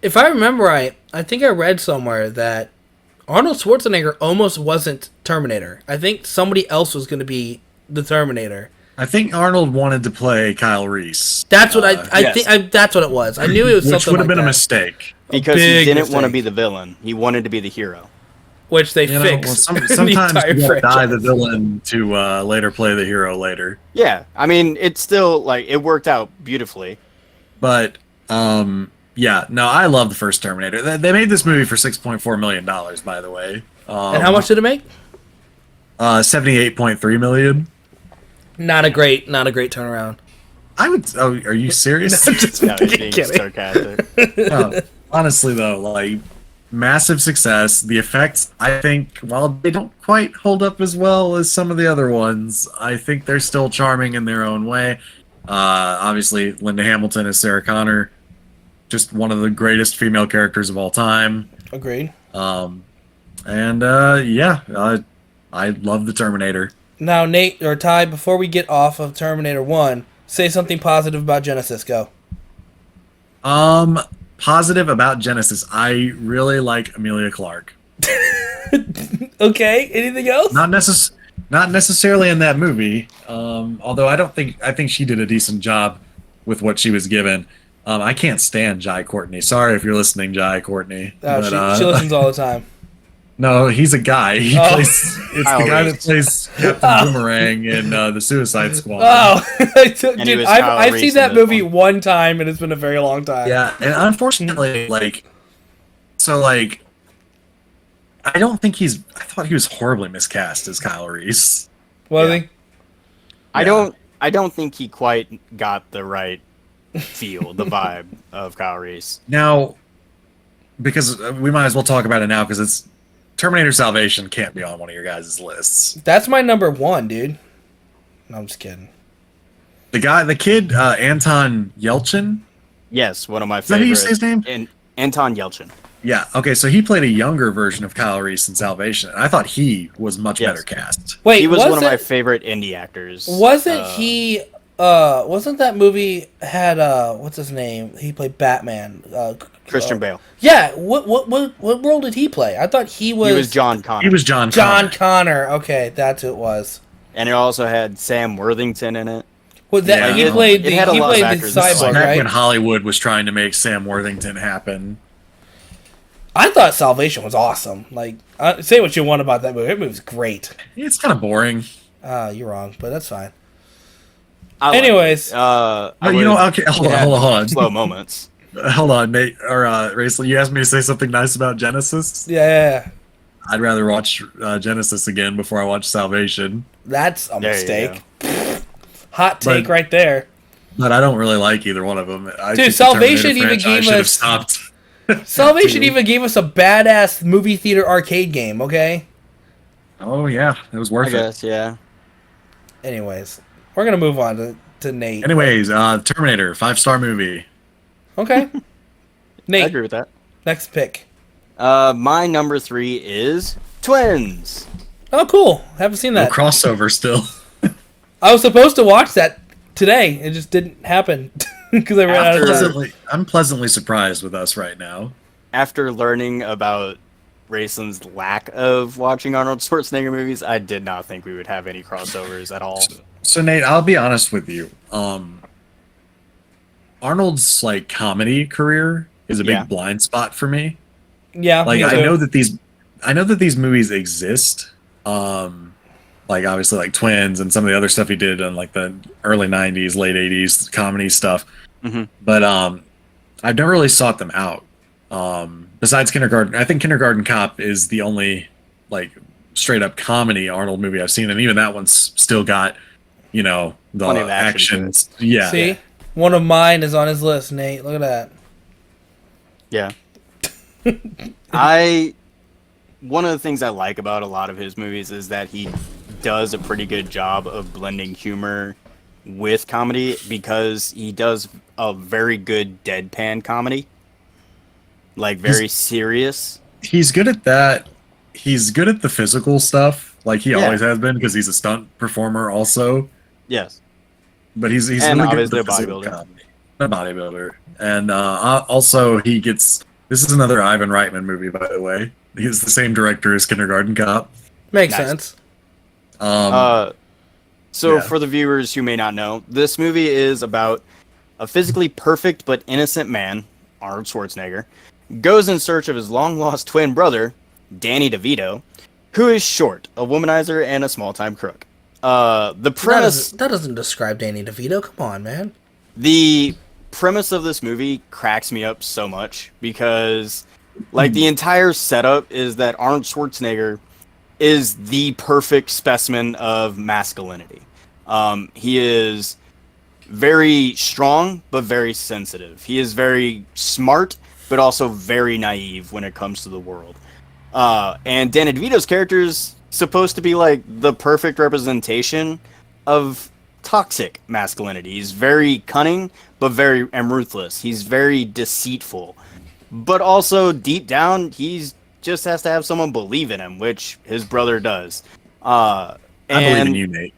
Speaker 1: If I remember right, I think I read somewhere that Arnold Schwarzenegger almost wasn't Terminator. I think somebody else was going to be the Terminator.
Speaker 3: I think Arnold wanted to play Kyle Reese.
Speaker 1: That's what I think. That's what it was. I knew it was
Speaker 3: which
Speaker 1: something
Speaker 3: would have
Speaker 1: like
Speaker 3: been a
Speaker 1: that.
Speaker 3: mistake.
Speaker 2: Because he
Speaker 1: big
Speaker 2: didn't want to
Speaker 1: mistake.
Speaker 2: be the villain. He wanted to be the hero.
Speaker 1: Which they
Speaker 3: You know,
Speaker 1: fixed.
Speaker 3: well,
Speaker 1: in
Speaker 3: sometimes
Speaker 1: the entire
Speaker 3: you gotta die the
Speaker 1: franchise.
Speaker 3: villain to later play the hero later.
Speaker 2: Yeah, I mean, it's still like it worked out beautifully.
Speaker 3: But yeah, no, I love the first Terminator. They made this movie for $6.4 million, by the way.
Speaker 1: And how much did it make?
Speaker 3: 78.3 million.
Speaker 1: Not a great turnaround.
Speaker 3: I would. Oh, are you serious?
Speaker 1: Just
Speaker 2: No, he's being
Speaker 1: kidding.
Speaker 2: sarcastic.
Speaker 3: No, honestly, though, like massive success. The effects, I think, while they don't quite hold up as well as some of the other ones, I think they're still charming in their own way. Obviously, Linda Hamilton as Sarah Connor, just one of the greatest female characters of all time.
Speaker 1: Agreed.
Speaker 3: Yeah, I love the Terminator.
Speaker 1: Now, Nate or Ty, before we get off of Terminator 1, say something positive about Genesis. Go.
Speaker 3: Positive about Genesis. I really like Amelia Clarke.
Speaker 1: Okay. Anything else?
Speaker 3: Not necessarily in that movie. Although I think she did a decent job with what she was given. I can't stand Jai Courtney. Sorry if you're listening, Jai Courtney.
Speaker 1: Oh, she listens all the time.
Speaker 3: No, he's a guy. He
Speaker 1: Oh.
Speaker 3: plays. It's
Speaker 2: Kyle
Speaker 3: the guy
Speaker 2: Reese.
Speaker 3: that plays Captain Boomerang in the Suicide Squad.
Speaker 1: Oh,
Speaker 2: he
Speaker 1: dude,
Speaker 2: was Kyle
Speaker 1: I've
Speaker 2: Reese
Speaker 1: seen
Speaker 2: in
Speaker 1: that
Speaker 2: this
Speaker 1: movie one time, and it's been a very long time.
Speaker 3: Yeah, and unfortunately, I don't think he's. I thought he was horribly miscast as Kyle Reese.
Speaker 1: Was
Speaker 2: Yeah.
Speaker 1: he?
Speaker 2: I don't think he quite got the right feel, the vibe of Kyle Reese.
Speaker 3: Now, because we might as well talk about it now, because it's Terminator Salvation can't be on one of your guys' lists.
Speaker 1: That's my number one, dude. No, I'm just kidding.
Speaker 3: The kid, Anton Yelchin.
Speaker 2: Yes, one of my
Speaker 3: Is that how you
Speaker 2: favorites.
Speaker 3: say his name?
Speaker 2: And Anton Yelchin.
Speaker 3: Yeah. Okay, so he played a younger version of Kyle Reese in Salvation, and I thought he was much
Speaker 2: Yes.
Speaker 3: better cast.
Speaker 1: Wait,
Speaker 2: He was one of my
Speaker 1: wasn't
Speaker 2: favorite indie actors.
Speaker 1: he? Wasn't that movie had what's his name? He played Batman.
Speaker 2: Christian Bale.
Speaker 1: Yeah. What role did he play? I thought he was.
Speaker 2: He was John Connor.
Speaker 3: He was John
Speaker 1: John
Speaker 3: Connor.
Speaker 1: Connor. Okay, that's who it was.
Speaker 2: And it also had Sam Worthington in it.
Speaker 1: Well, that
Speaker 3: Yeah.
Speaker 1: he played
Speaker 2: It had a
Speaker 1: he
Speaker 2: lot of
Speaker 1: played the
Speaker 2: actors in it.
Speaker 1: cyborg,
Speaker 3: Back
Speaker 1: right?
Speaker 3: when Hollywood was trying to make Sam Worthington happen.
Speaker 1: I thought Salvation was awesome. Like, say what you want about that movie. That movie's great.
Speaker 3: It's kind of boring.
Speaker 1: You're wrong, but that's fine.
Speaker 2: I liked
Speaker 1: Anyways.
Speaker 2: it.
Speaker 3: Oh, you know, okay, hold on.
Speaker 2: Slow moments.
Speaker 3: Hold on, Nate, or Rachel, you asked me to say something nice about Genesis?
Speaker 1: Yeah.
Speaker 3: I'd rather watch Genesis again before I watch Salvation.
Speaker 1: That's a
Speaker 2: There you
Speaker 1: mistake. Hot take
Speaker 3: But-
Speaker 1: right there.
Speaker 3: But I don't really like either one of them. I
Speaker 1: Dude,
Speaker 3: think the
Speaker 1: Salvation
Speaker 3: Terminator
Speaker 1: even
Speaker 3: franchise
Speaker 1: gave
Speaker 3: should have
Speaker 1: us-
Speaker 3: stopped.
Speaker 1: Salvation even gave us a badass movie theater arcade game, okay?
Speaker 3: Oh yeah, it was
Speaker 2: I
Speaker 3: worth it.
Speaker 2: guess, yeah.
Speaker 1: Anyways, we're going to move on to Nate.
Speaker 3: Anyways, Terminator, 5-star movie.
Speaker 1: Okay.
Speaker 2: I
Speaker 1: Nate,
Speaker 2: agree with that.
Speaker 1: next pick.
Speaker 2: My number 3 is Twins.
Speaker 1: Oh, cool. Haven't seen
Speaker 3: No
Speaker 1: that.
Speaker 3: crossover still.
Speaker 1: I was supposed to watch that today. It just didn't happen because I ran out of time.
Speaker 3: I'm pleasantly surprised with us right now.
Speaker 2: After learning about Raceland's lack of watching Arnold Schwarzenegger movies, I did not think we would have any crossovers at all.
Speaker 3: So Nate, I'll be honest with you. Arnold's comedy career is a big
Speaker 2: Yeah.
Speaker 3: blind spot for me.
Speaker 1: Yeah,
Speaker 3: Like
Speaker 1: me
Speaker 3: I
Speaker 1: too.
Speaker 3: know that these movies exist. Obviously Twins and some of the other stuff he did in the early 90s, late 80s comedy stuff.
Speaker 2: Mhm.
Speaker 3: But I've never really sought them out. Besides Kindergarten, I think Kindergarten Cop is the only straight up comedy Arnold movie I've seen, and even that one's still got the
Speaker 2: Plenty of action to
Speaker 3: actions. Yeah.
Speaker 1: See? One of mine is on his list, Nate. Look at that.
Speaker 2: Yeah. One of the things I like about a lot of his movies is that he does a pretty good job of blending humor with comedy, because he does a very good deadpan comedy. Very serious.
Speaker 3: He's good at that. He's good at the physical stuff, he
Speaker 2: Yeah.
Speaker 3: always has been, because he's a stunt performer also.
Speaker 2: Yes.
Speaker 3: But he's
Speaker 2: And
Speaker 3: really good at
Speaker 2: obviously
Speaker 3: the
Speaker 2: a
Speaker 3: physical
Speaker 2: bodybuilder.
Speaker 3: comedy. A bodybuilder. And also he gets, this is another Ivan Reitman movie, by the way. He's the same director as Kindergarten Cop.
Speaker 1: Makes
Speaker 2: Nice.
Speaker 1: sense.
Speaker 2: So
Speaker 3: Yeah.
Speaker 2: for the viewers who may not know, this movie is about a physically perfect but innocent man, Arnold Schwarzenegger, goes in search of his long-lost twin brother, Danny DeVito, who is short, a womanizer, and a small-time crook. The premise...
Speaker 1: That doesn't describe Danny DeVito. Come on, man.
Speaker 2: The premise of this movie cracks me up so much, because the entire setup is that Arnold Schwarzenegger is the perfect specimen of masculinity. He is very strong but very sensitive. He is very smart but also very naive when it comes to the world. And Danny DeVito's character is supposed to be the perfect representation of toxic masculinity. He's very cunning, but very ruthless. He's very deceitful, but also deep down, he's just has to have someone believe in him, which his brother does.
Speaker 3: I believe in you, Nate.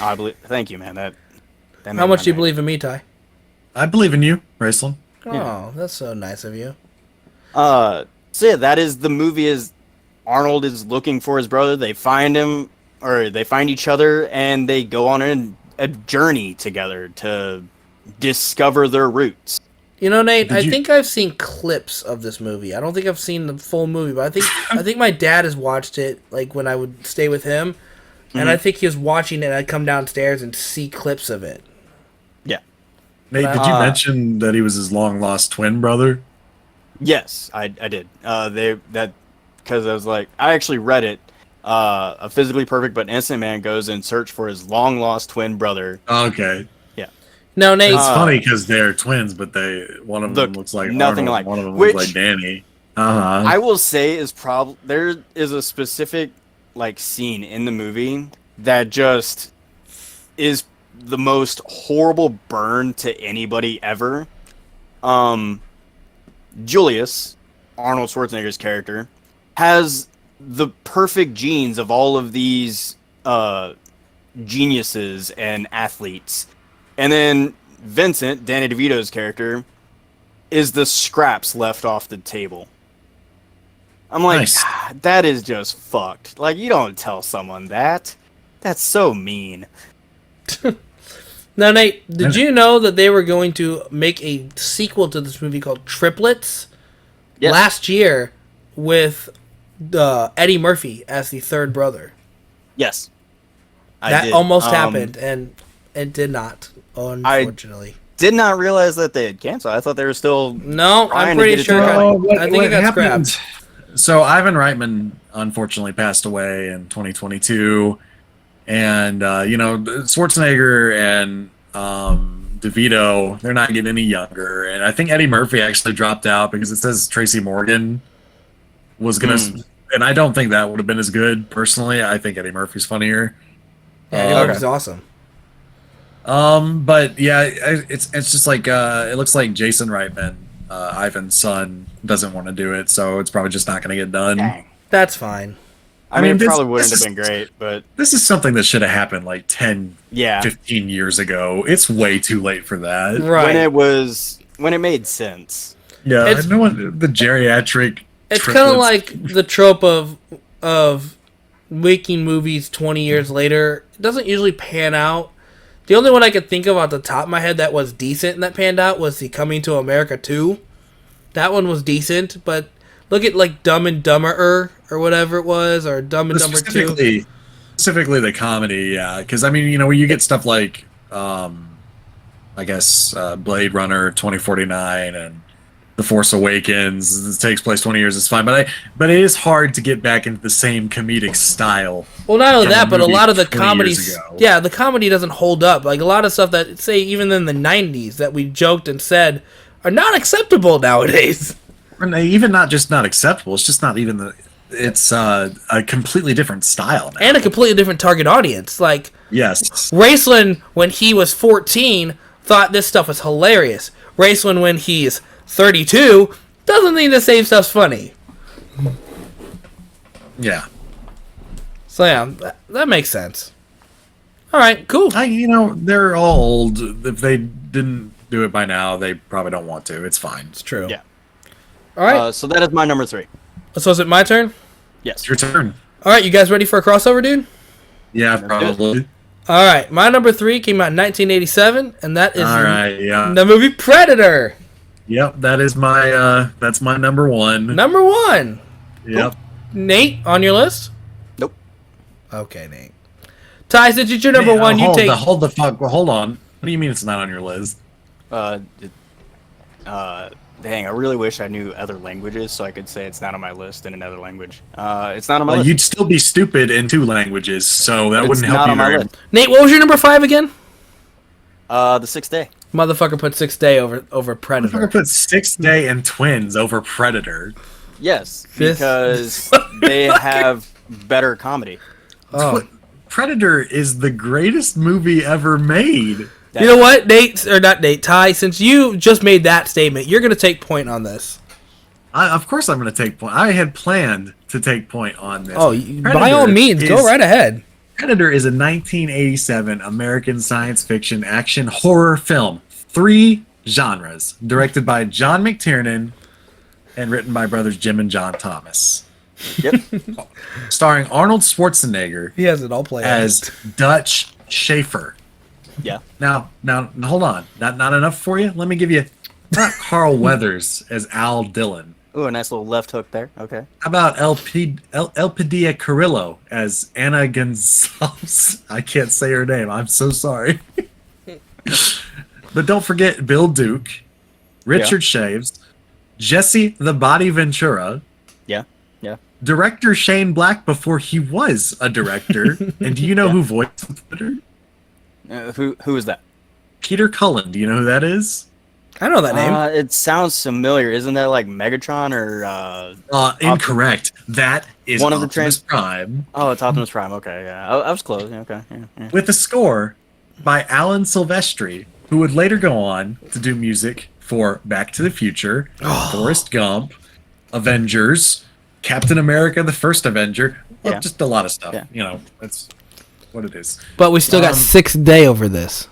Speaker 2: I believe. Thank you, man. That
Speaker 1: How much do you believe in me, Ty?
Speaker 3: I believe in you, Raceland.
Speaker 1: Oh, that's so nice of you.
Speaker 2: So yeah, that is the movie. Is Arnold is looking for his brother. They find him, or they find each other, and they go on a journey together to discover their roots.
Speaker 1: You know, Nate,
Speaker 3: Did
Speaker 1: I
Speaker 3: you-
Speaker 1: think I've seen clips of this movie. I don't think I've seen the full movie, but I think my dad has watched it like when I would stay with him, and I think he was watching it. And I'd come downstairs and see clips of it.
Speaker 2: Yeah.
Speaker 3: Nate, did you mention that he was his long lost twin brother?
Speaker 2: Yes, I did. Because I was like, I actually read it. A physically perfect but innocent man goes in search for his long lost twin brother.
Speaker 3: Okay.
Speaker 1: No, Nate.
Speaker 3: It's funny because they're twins, but one of them looks like
Speaker 2: nothing
Speaker 3: Arnold,
Speaker 2: like.
Speaker 3: one of them
Speaker 2: Which,
Speaker 3: looks like Danny.
Speaker 2: I will say is there is a specific like scene in the movie that just is the most horrible burn to anybody ever. Julius, Arnold Schwarzenegger's character, has the perfect genes of all of these geniuses and athletes. And then Vincent, Danny DeVito's character, is the scraps left off the table. I'm like,
Speaker 3: Nice.
Speaker 2: that is just fucked. Like, you don't tell someone that. That's so mean.
Speaker 1: Now, Nate, did you know that they were going to make a sequel to this movie called Triplets
Speaker 2: Yes.
Speaker 1: last year with Eddie Murphy as the third brother?
Speaker 2: Yes.
Speaker 1: That
Speaker 2: did.
Speaker 1: almost happened, and it did not, unfortunately.
Speaker 2: Did not realize that they had canceled. I thought they were still.
Speaker 1: No,
Speaker 2: trying
Speaker 1: I'm
Speaker 2: to
Speaker 1: pretty
Speaker 2: get it
Speaker 1: sure.
Speaker 2: together.
Speaker 1: I think it got scrapped.
Speaker 3: So Ivan Reitman unfortunately passed away in 2022, and Schwarzenegger and DeVito, they're not getting any younger, and I think Eddie Murphy actually dropped out because it says Tracy Morgan was gonna, and I don't think that would have been as good personally. I think Eddie Murphy's funnier.
Speaker 1: Yeah, Eddie Murphy's awesome.
Speaker 3: But yeah, it's just like it looks like Jason Reitman, Ivan's son, doesn't want to do it, so it's probably just not going to get done.
Speaker 2: Dang.
Speaker 1: That's fine.
Speaker 2: I mean, it
Speaker 3: this-
Speaker 2: probably wouldn't
Speaker 3: this
Speaker 2: have been great, but
Speaker 3: This is something that should have happened like 10,
Speaker 2: yeah.
Speaker 3: 15 years ago. It's way too late for that.
Speaker 1: Right.
Speaker 2: When it made sense.
Speaker 3: Yeah,
Speaker 1: It's-
Speaker 3: no one, the geriatric.
Speaker 1: It's kind of
Speaker 3: triplets.
Speaker 1: like the trope of making movies 20 years later. It doesn't usually pan out. The only one I could think of off the top of my head that was decent and that panned out was the Coming to America 2. That one was decent, but look at like Dumb and Dumberer or whatever it was, or Dumb and Dumber 2.
Speaker 3: Specifically the comedy, yeah. Because, I mean, when you get stuff like, I guess, Blade Runner 2049 and The Force Awakens, it takes place 20 years, it's fine. But it is hard to get back into the same comedic style.
Speaker 1: Well, not only
Speaker 3: from a
Speaker 1: that, but a
Speaker 3: movie
Speaker 1: lot of the
Speaker 3: 20 years
Speaker 1: comedies,
Speaker 3: ago.
Speaker 1: yeah, the comedy doesn't hold up. Like a lot of stuff that, say, even in the 90s that we joked and said are not acceptable nowadays.
Speaker 3: And even not just not acceptable, it's just not even it's a completely different style now.
Speaker 1: And a completely different target audience. Like,
Speaker 3: Yes.
Speaker 1: Raceland, when he was 14, thought this stuff was hilarious. Raceland, when he's 32, doesn't think the same stuff's funny.
Speaker 3: Yeah.
Speaker 1: So, yeah, that makes sense. All right, cool.
Speaker 3: They're all old. If they didn't do it by now, they probably don't want to. It's fine.
Speaker 1: It's true.
Speaker 2: Yeah.
Speaker 1: All right.
Speaker 2: So that is my number 3.
Speaker 1: So is it my turn?
Speaker 2: Yes.
Speaker 3: It's your turn.
Speaker 1: All right, you guys ready for a crossover, dude?
Speaker 3: Yeah, probably.
Speaker 1: All right, my number 3 came out in 1987, and that is
Speaker 3: All right, yeah.
Speaker 1: the movie Predator.
Speaker 3: Yep, that is that's my number 1.
Speaker 1: Number 1.
Speaker 3: Yep.
Speaker 1: Nate, on your list?
Speaker 2: Nope.
Speaker 1: Okay, Nate. Ty, since it's your number 1, you
Speaker 3: hold
Speaker 1: take...
Speaker 3: hold the fuck. Well, hold on. What do you mean it's not on your list?
Speaker 2: Dang, I really wish I knew other languages so I could say it's not on my list in another language. It's not on my
Speaker 3: Well,
Speaker 2: list.
Speaker 3: you'd still be stupid in 2 languages, so that
Speaker 2: It's
Speaker 3: wouldn't
Speaker 2: not
Speaker 3: help you
Speaker 2: on my
Speaker 3: very
Speaker 2: list.
Speaker 1: Nate, what was your number 5 again?
Speaker 2: The Sixth Day.
Speaker 1: Motherfucker put 6 Day over
Speaker 3: I'm
Speaker 1: Predator.
Speaker 3: gonna put 6 Day and Twins over Predator.
Speaker 2: Yes,
Speaker 1: This-
Speaker 2: because they have better comedy.
Speaker 1: Oh.
Speaker 3: Predator is the greatest movie ever made.
Speaker 1: You know what, Nate, or not Nate, Ty, since you just made that statement, you're going to take point on this.
Speaker 3: Of course I'm going to take point. I had planned to take point on this.
Speaker 1: Oh, by all means, go right ahead.
Speaker 3: Predator is a 1987 American science fiction action horror film. 3 genres. Directed by John McTiernan and written by brothers Jim and John Thomas.
Speaker 2: Yep.
Speaker 3: Starring Arnold Schwarzenegger
Speaker 1: He has it all played
Speaker 3: as Dutch Schaefer.
Speaker 2: Yeah.
Speaker 3: Now, hold on. Not enough for you? Let me give you Not Carl Weathers as Al Dillon.
Speaker 2: Ooh, a nice little left hook there. Okay.
Speaker 3: How about Elpidia Carrillo as Anna Gonzalez? I can't say her name. I'm so sorry. But don't forget Bill Duke, Richard Shaves, Jesse the Body Ventura.
Speaker 2: Yeah. Yeah.
Speaker 3: Director Shane Black before he was a director. And do you know who voiced the Predator?
Speaker 2: Who is that?
Speaker 3: Peter Cullen. Do you know who that is?
Speaker 1: I know that name.
Speaker 2: It sounds familiar. Isn't that like Megatron or?
Speaker 3: Incorrect. That is
Speaker 2: One of the
Speaker 3: Optimus Prime.
Speaker 2: Oh, it's Optimus Prime. Okay, yeah, I was close. Yeah, okay, yeah.
Speaker 3: With a score by Alan Silvestri, who would later go on to do music for Back to the Future, Forrest Gump, Avengers, Captain America: The First Avenger. Well, just a lot of stuff.
Speaker 2: Yeah.
Speaker 3: You know, that's what it is.
Speaker 1: But we still got 6th Day over this.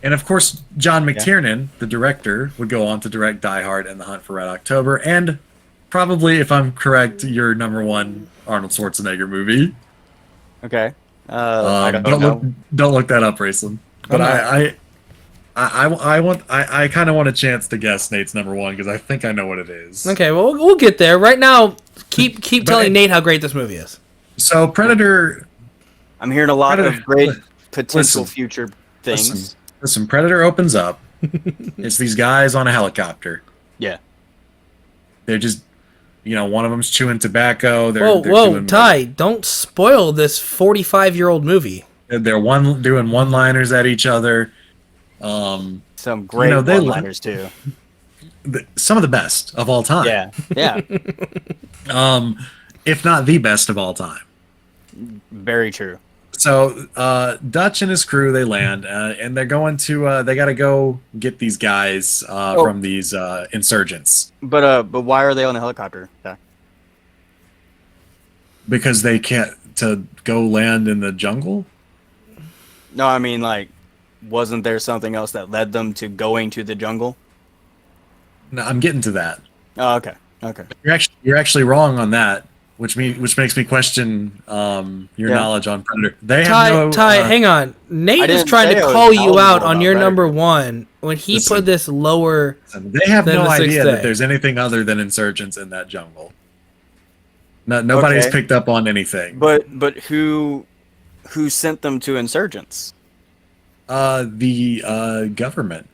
Speaker 3: And of course, John McTiernan, the director, would go on to direct Die Hard and The Hunt for Red October, and probably, if I'm correct, your number one Arnold Schwarzenegger movie.
Speaker 2: Okay. I
Speaker 3: don't look that up, Rayson. But I kind of want a chance to guess Nate's number one because I think I know what it is.
Speaker 1: Okay, well we'll get there. Right now, keep telling Nate how great this movie is.
Speaker 3: So Predator.
Speaker 2: I'm hearing a lot of great potential
Speaker 3: listen,
Speaker 2: future things.
Speaker 3: Listen, Predator opens up. It's these guys on a helicopter.
Speaker 2: Yeah.
Speaker 3: They're just, one of them's chewing tobacco.
Speaker 1: Whoa,
Speaker 3: doing
Speaker 1: Ty, don't spoil this 45-year-old movie.
Speaker 3: They're doing one-liners at each other.
Speaker 2: Some great one-liners too.
Speaker 3: Some of the best of all time.
Speaker 2: Yeah.
Speaker 3: If not the best of all time.
Speaker 2: Very true.
Speaker 3: So Dutch and his crew, they land, and they're going to. They got to go get these guys from these insurgents.
Speaker 2: But why are they on the helicopter? Yeah.
Speaker 3: Because they can't to go land in the jungle.
Speaker 2: No, I mean wasn't there something else that led them to going to the jungle?
Speaker 3: No, I'm getting to that.
Speaker 2: Oh, okay.
Speaker 3: You're actually wrong on that. Which makes me question your knowledge on Predator. They have
Speaker 1: Ty, hang on. Nate is trying to call you out on your number one when he put this lower.
Speaker 3: They have no idea that there's anything other than insurgents in that jungle. Nobody's picked up on anything.
Speaker 2: But who sent them to insurgents?
Speaker 3: The government.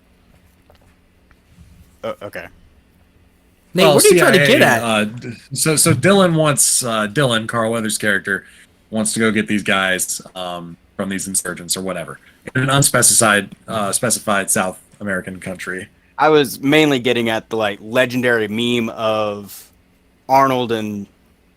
Speaker 2: Okay.
Speaker 1: Nate, what are you trying to get at?
Speaker 3: So Dylan wants Dylan, Carl Weathers' character, wants to go get these guys from these insurgents or whatever in an unspecified specified South American country.
Speaker 2: I was mainly getting at the legendary meme of Arnold and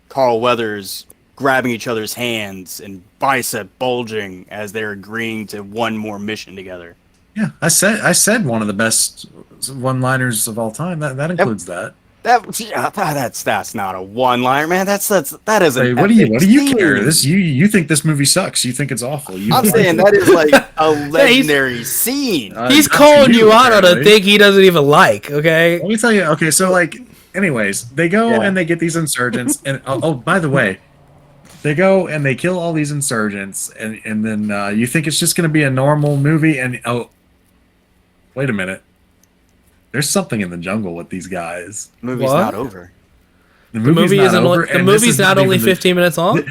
Speaker 2: Carl Weathers grabbing each other's hands and bicep bulging as they're agreeing to one more mission together.
Speaker 3: Yeah, I said one of the best one-liners of all time. That includes that.
Speaker 2: That's not a one-liner, man. That is an.
Speaker 3: What do you care? You think this movie sucks? You think it's awful?
Speaker 2: I'm saying that is a legendary scene.
Speaker 1: He's calling you out on a thing he doesn't even like. Okay.
Speaker 3: Let me tell you. Okay, so anyways, they go and they get these insurgents, and by the way, they go and they kill all these insurgents, and then you think it's just going to be a normal movie, and wait a minute. There's something in the jungle with these guys.
Speaker 2: The movie's not over.
Speaker 3: The movie's
Speaker 1: not only 15 minutes long?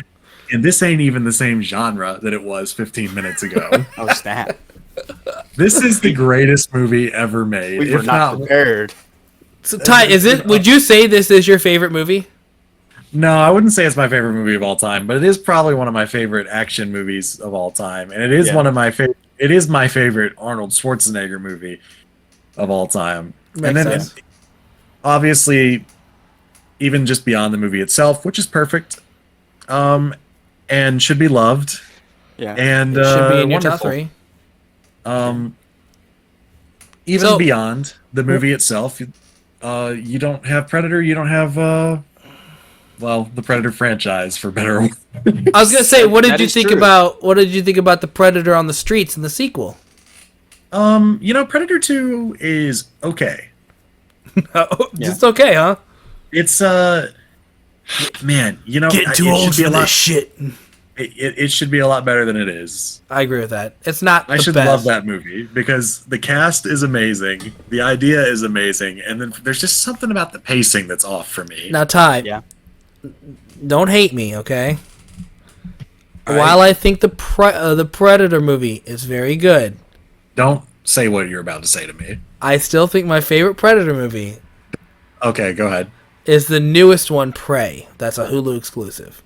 Speaker 3: And this ain't even the same genre that it was 15 minutes ago.
Speaker 2: Oh, snap.
Speaker 3: This is the greatest movie ever made.
Speaker 2: We were not prepared.
Speaker 1: So, Ty, would you say this is your favorite movie?
Speaker 3: No, I wouldn't say it's my favorite movie of all time, but it is probably one of my favorite action movies of all time. And it is it is my favorite Arnold Schwarzenegger movie of all time.
Speaker 1: Makes sense.
Speaker 3: Obviously, even just beyond the movie itself, which is perfect, and should be loved.
Speaker 2: Yeah,
Speaker 3: and
Speaker 1: it should be in your
Speaker 3: wonderful.
Speaker 1: Top 3.
Speaker 3: Even beyond the movie itself, you don't have Predator. You don't have the Predator franchise, for better or worse.
Speaker 1: I was gonna say, what did you think about the Predator on the streets in the sequel?
Speaker 3: Predator 2 is okay.
Speaker 1: Just okay, huh?
Speaker 3: It's man,
Speaker 1: getting too old for this shit.
Speaker 3: It should be a lot better than it is.
Speaker 1: I agree with that. It's not.
Speaker 3: I
Speaker 1: the
Speaker 3: should
Speaker 1: best.
Speaker 3: love that movie because the cast is amazing, the idea is amazing, and then there's just something about the pacing that's off for me.
Speaker 1: Now, Ty,
Speaker 2: Yeah.
Speaker 1: don't hate me, okay?
Speaker 3: All right.
Speaker 1: While I think the Predator movie is very good,
Speaker 3: Don't say what you're about to say to me.
Speaker 1: I still think my favorite Predator movie
Speaker 3: Okay, go ahead.
Speaker 1: is the newest one, Prey. That's a Hulu exclusive.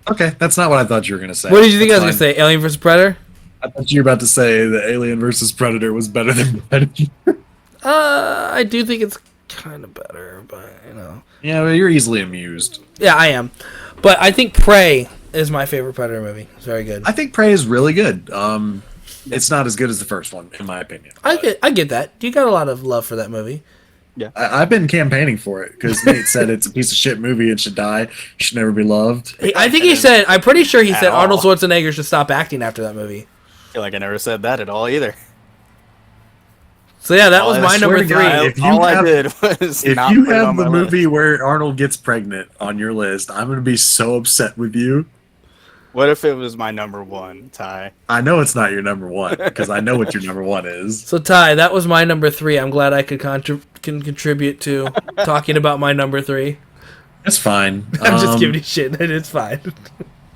Speaker 3: Okay, that's not what I thought you were going to say.
Speaker 1: What did you think I was
Speaker 3: That's
Speaker 1: going to say? Alien vs. Predator?
Speaker 3: fine. I thought you were about to say that Alien versus Predator was better than Predator.
Speaker 1: I do think it's kind of better, but, you know.
Speaker 3: Yeah, well, you're easily amused.
Speaker 1: Yeah, I am. But I think Prey is my favorite Predator movie. It's very good.
Speaker 3: I think Prey is really good. It's not as good as the first one, in my opinion.
Speaker 1: I get that. You got a lot of love for that movie.
Speaker 3: I've been campaighning for it because Nate said it's a piece of shit movie. It should die. Should never be loved.
Speaker 1: I think he said, I'm pretty sure he said
Speaker 2: all.
Speaker 1: Arnold Schwarzenegger should stop acting after that movie.
Speaker 2: I feel like I never said that at all either.
Speaker 1: So yeah, that was
Speaker 3: I
Speaker 1: my
Speaker 3: swear
Speaker 1: number
Speaker 3: to
Speaker 1: 3.
Speaker 3: God, if you
Speaker 2: All I
Speaker 3: have-
Speaker 2: did was
Speaker 3: If
Speaker 2: not
Speaker 3: you
Speaker 2: put it
Speaker 3: have
Speaker 2: on
Speaker 3: the
Speaker 2: my
Speaker 3: movie
Speaker 2: list.
Speaker 3: where Arnold gets pregnant on your list, I'm going to be so upset with you.
Speaker 2: What if it was my number 1, Ty?
Speaker 3: I know it's not your number one because I know what your number one is.
Speaker 1: So Ty, that was my number 3. I'm glad I could can contribute to talking about my number 3.
Speaker 3: That's fine.
Speaker 1: I'm just giving you shit. It's fine.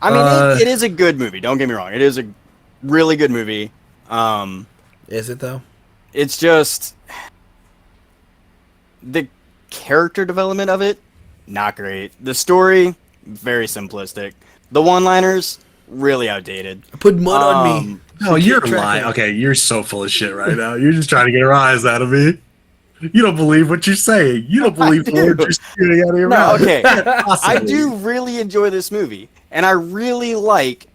Speaker 2: I mean, it is a good movie. Don't get me wrong. It is a really good movie.
Speaker 1: Is it though?
Speaker 2: It's just the character development of it, not great. The story, very simplistic. The one-liners, really outdated.
Speaker 1: Put mud on me.
Speaker 3: No, you're
Speaker 1: tracking.
Speaker 3: lying. Okay, you're so full of shit right now. You're just trying to get a rise out of me. You don't believe what you're saying. You don't believe the
Speaker 2: do.
Speaker 3: words you're spewing out of your
Speaker 2: No,
Speaker 3: mouth.
Speaker 2: okay. I
Speaker 3: Possibly.
Speaker 2: do really enjoy this movie, and I really like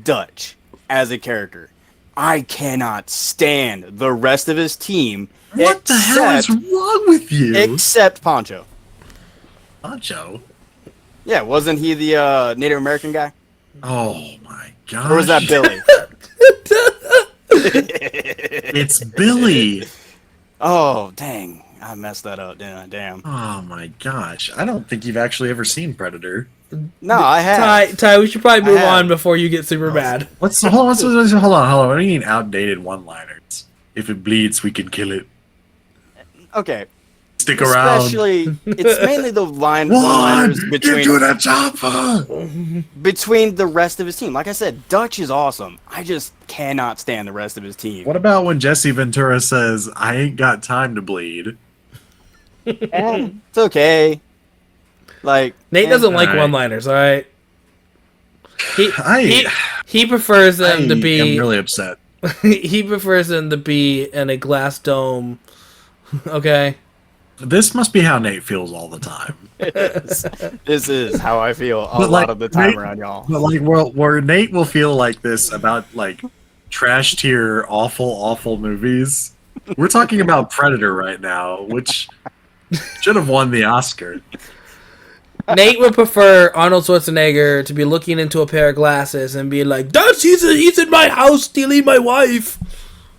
Speaker 2: Dutch as a character. I cannot stand the rest of his team.
Speaker 3: What the hell is wrong with you?
Speaker 2: Except Poncho.
Speaker 3: Poncho?
Speaker 2: Yeah, wasn't he the Native American guy?
Speaker 3: Oh my god.
Speaker 2: Or was that Billy?
Speaker 3: It's Billy.
Speaker 2: Oh, dang. I messed that up, didn't I? Damn.
Speaker 3: Oh my gosh. I don't think you've actually ever seen Predator.
Speaker 2: No, I have.
Speaker 1: Ty, we should probably move
Speaker 2: have.
Speaker 1: on before you get super mad.
Speaker 3: Hold on. What do you mean outdated one-liners? If it bleeds, we can kill it.
Speaker 2: Okay.
Speaker 3: Stick around.
Speaker 2: Especially, it's mainly the
Speaker 3: One,
Speaker 2: one-liners
Speaker 3: get to
Speaker 2: between
Speaker 3: the chopper.
Speaker 2: the rest of his team. Like I said, Dutch is awesome. I just cannot stand the rest of his team.
Speaker 3: What about when Jesse Ventura says, "I ain't got time to bleed"?
Speaker 2: It's okay. Like
Speaker 1: Nate doesn't like
Speaker 3: Alright.
Speaker 1: one-liners. All right. He prefers them to be.
Speaker 3: I'm really upset.
Speaker 1: He prefers them to be in a glass dome. Okay.
Speaker 3: This must be how Nate feels all the time.
Speaker 2: This is how I feel a
Speaker 3: But,
Speaker 2: lot
Speaker 3: like,
Speaker 2: of the time
Speaker 3: Nate-
Speaker 2: around y'all.
Speaker 3: But like, where Nate will feel like this about like trash tier, awful movies. We're talking about Predator right now, which should have won the Oscar.
Speaker 1: Nate would prefer Arnold Schwarzenegger to be looking into a pair of glasses and be like, "Dutch, he's in my house stealing my wife."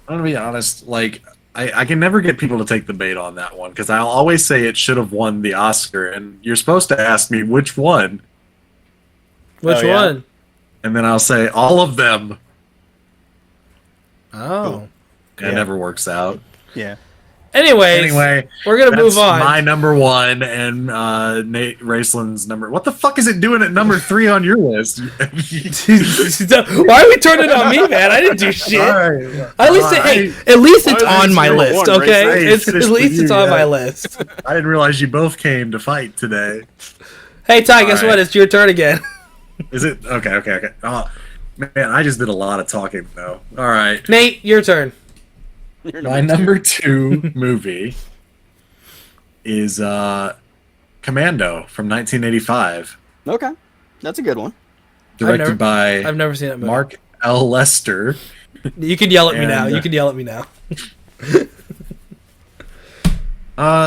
Speaker 3: I'm gonna be honest, like I can never get people to take the bait on that one because I'll always say it should have won the Oscar, and you're supposed to ask me which one,
Speaker 1: Which
Speaker 2: Oh, yeah.
Speaker 1: one?
Speaker 3: and then I'll say all of them.
Speaker 1: Oh.
Speaker 3: It never works out.
Speaker 2: Yeah.
Speaker 1: Anyways,
Speaker 3: Anyway,
Speaker 1: we're gonna
Speaker 3: that's
Speaker 1: move on.
Speaker 3: my number one, and Nate Raceland's number. What the fuck is it doing at number 3 on your list?
Speaker 1: Why are we turning it on me, man? I didn't do shit.
Speaker 3: Alright.
Speaker 1: At least, at least it's
Speaker 2: Why is
Speaker 1: on
Speaker 2: it
Speaker 1: my
Speaker 2: number
Speaker 1: list,
Speaker 2: one,
Speaker 1: okay?
Speaker 3: right?
Speaker 1: It's, at
Speaker 3: Finished
Speaker 1: least
Speaker 3: with
Speaker 1: it's
Speaker 3: you,
Speaker 1: on
Speaker 3: yeah.
Speaker 1: my list.
Speaker 3: I didn't realize you both came to fight today.
Speaker 1: Hey, Ty, guess
Speaker 3: Alright.
Speaker 1: what? It's your turn again.
Speaker 3: Is it? Okay. Oh, man, I just did a lot of talking, though. All right.
Speaker 1: Nate, your turn.
Speaker 2: You're
Speaker 3: My number 2 movie is Commando from 1985,
Speaker 2: Okay. That's a good one.
Speaker 3: directed by
Speaker 1: I've never seen that movie.
Speaker 3: Mark L. Lester.
Speaker 1: You can yell at me
Speaker 3: And,
Speaker 1: now. You can yell at me now.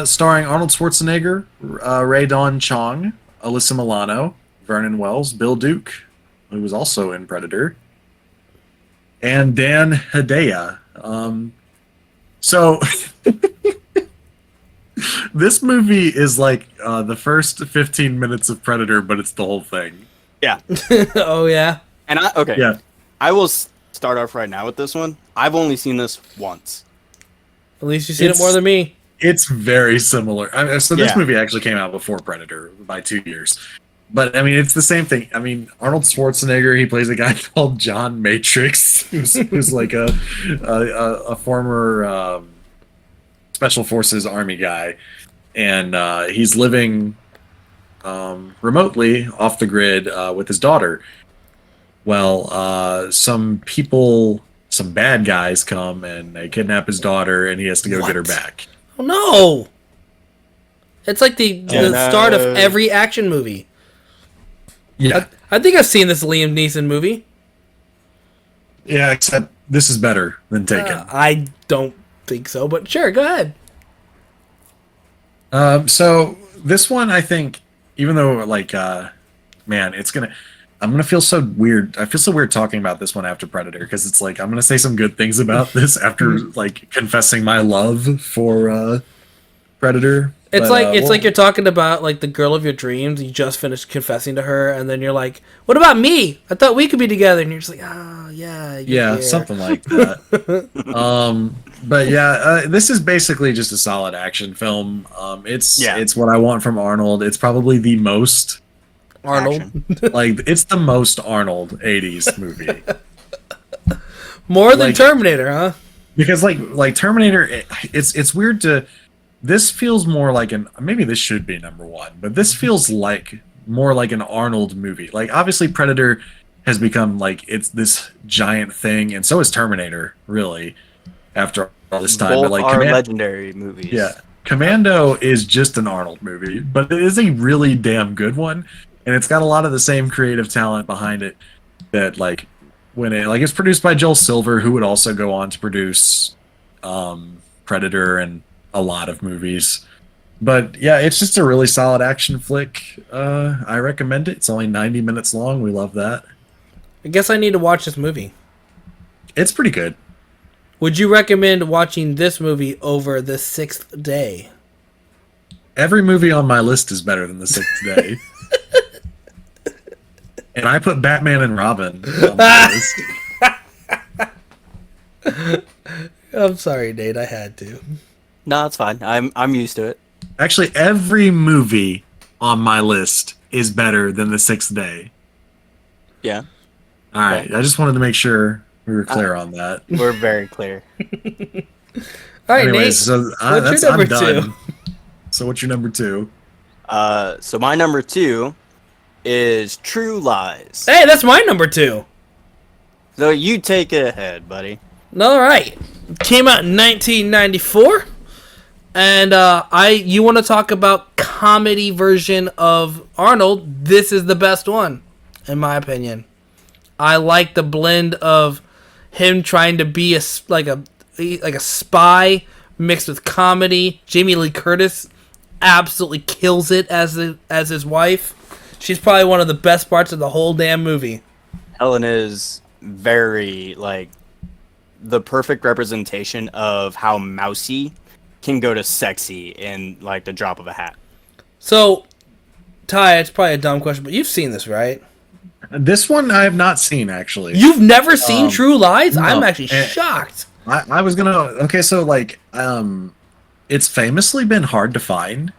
Speaker 3: Starring Arnold Schwarzenegger, Ray Dawn Chong, Alyssa Milano, Vernon Wells, Bill Duke, who was also in Predator, and Dan Hedaya. So this movie is like the first 15 minutes of Predator, but it's the whole thing.
Speaker 2: Yeah.
Speaker 1: Oh, yeah?
Speaker 2: And okay,
Speaker 3: Yeah.
Speaker 2: I will start off right now with this one. I've only seen this once.
Speaker 1: At least you've seen it more than me.
Speaker 3: It's very similar. I mean, so this
Speaker 2: Yeah.
Speaker 3: movie actually came out before Predator by 2 years. But I mean, it's the same thing. I mean, Arnold Schwarzenegger, he plays a guy called John Matrix, who's like a former special forces army guy, and he's living remotely off the grid with his daughter. Well, some bad guys come and they kidnap his daughter, and he has to go get her back.
Speaker 1: Oh no! It's like the start of every action movie.
Speaker 3: Yeah,
Speaker 1: I think I've seen this Liam Neeson movie.
Speaker 3: yeah. Except this is better than Taken.
Speaker 1: I don't think so, but sure, go ahead.
Speaker 3: So this one, I think, even though like, man, I'm gonna feel so weird. I feel so weird talking about this one after Predator because it's like I'm gonna say some good things about this after like confessing my love for Predator.
Speaker 1: It's like you're talking about like the girl of your dreams. You just finished confessing to her, and then you're like, "What about me? I thought we could be together." And you're just like, "Oh yeah,
Speaker 3: yeah, something like that." But yeah, this is basically just a solid action film. It's what I want from Arnold. It's probably the most
Speaker 1: Arnold,
Speaker 3: like it's the most Arnold '80s movie.
Speaker 1: More than Terminator, huh?
Speaker 3: Because like Terminator, it's weird to. This feels more like maybe this should be number one, but this feels like more like an Arnold movie. Like obviously Predator has become like it's this giant thing, and so is Terminator, really, after all this time.
Speaker 2: Both
Speaker 3: but like
Speaker 2: are legendary movies.
Speaker 3: Yeah. Commando is just an Arnold movie, but it is a really damn good one, and it's got a lot of the same creative talent behind it that like when it's produced by Joel Silver, who would also go on to produce Predator and a lot of movies. But yeah, it's just a really solid action flick. I recommend it. It's only 90 minutes long. We love that.
Speaker 1: I guess I need to watch this movie.
Speaker 3: It's pretty good.
Speaker 1: Would you recommend watching this movie over The Sixth Day?
Speaker 3: Every movie on my list is better than The Sixth Day. And I put Batman and Robin on my list.
Speaker 1: I'm sorry, Nate. I had to.
Speaker 2: No, it's fine. I'm used to it.
Speaker 3: Actually, every movie on my list is better than The Sixth Day.
Speaker 2: Yeah.
Speaker 3: All right.
Speaker 2: Yeah.
Speaker 3: I just wanted to make sure we were clear on that.
Speaker 2: We're very clear.
Speaker 1: All right,
Speaker 3: Anyways,
Speaker 1: Nate.
Speaker 3: so
Speaker 1: What's your number
Speaker 3: I'm done.
Speaker 1: two?
Speaker 3: So what's your number two?
Speaker 2: So my number two is True Lies.
Speaker 1: Hey, that's my number two.
Speaker 2: So you take it ahead, buddy.
Speaker 1: All right. Came out in 1994. And you want to talk about comedy version of Arnold? This is the best one, in my opinion. I like the blend of him trying to be a spy mixed with comedy. Jamie Lee Curtis absolutely kills it as his wife. She's probably one of the best parts of the whole damn movie.
Speaker 2: Helen is very like the perfect representation of how mousy can go to sexy in like the drop of a hat.
Speaker 1: So, Ty, it's probably a dumb question, but you've seen this, right?
Speaker 3: This one I have not seen, actually.
Speaker 1: You've never seen True Lies?
Speaker 3: no.
Speaker 1: I'm actually shocked.
Speaker 3: I was gonna. Okay, so like, it's famously been hard to find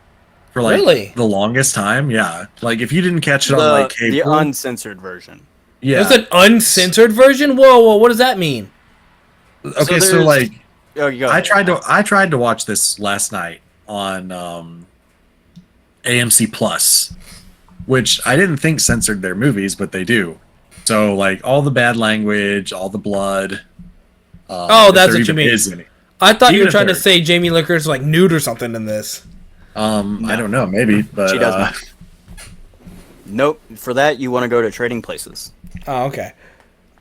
Speaker 3: for like
Speaker 1: Really?
Speaker 3: the longest time. Yeah, like if you didn't catch it
Speaker 2: The,
Speaker 3: on like
Speaker 2: the
Speaker 3: cable,
Speaker 2: uncensored version.
Speaker 3: yeah.
Speaker 1: There's an uncensored version? Whoa, what does that mean?
Speaker 3: Okay, so
Speaker 2: there's-
Speaker 3: like,
Speaker 2: Oh, you go
Speaker 3: I
Speaker 2: ahead.
Speaker 3: tried to watch this last night on AMC Plus, which I didn't think censored their movies, but they do. So like all the bad language, all the blood.
Speaker 1: Oh,
Speaker 3: if
Speaker 1: that's
Speaker 3: there
Speaker 1: what you
Speaker 3: even
Speaker 1: mean.
Speaker 3: is any.
Speaker 1: I thought you
Speaker 3: Even
Speaker 1: were
Speaker 3: if
Speaker 1: trying to
Speaker 3: they're-
Speaker 1: say Jamie Lee Curtis is like nude or something in this.
Speaker 3: I don't know, maybe, but
Speaker 2: She does not. Nope. For that, you want to go to Trading Places.
Speaker 1: Oh, okay.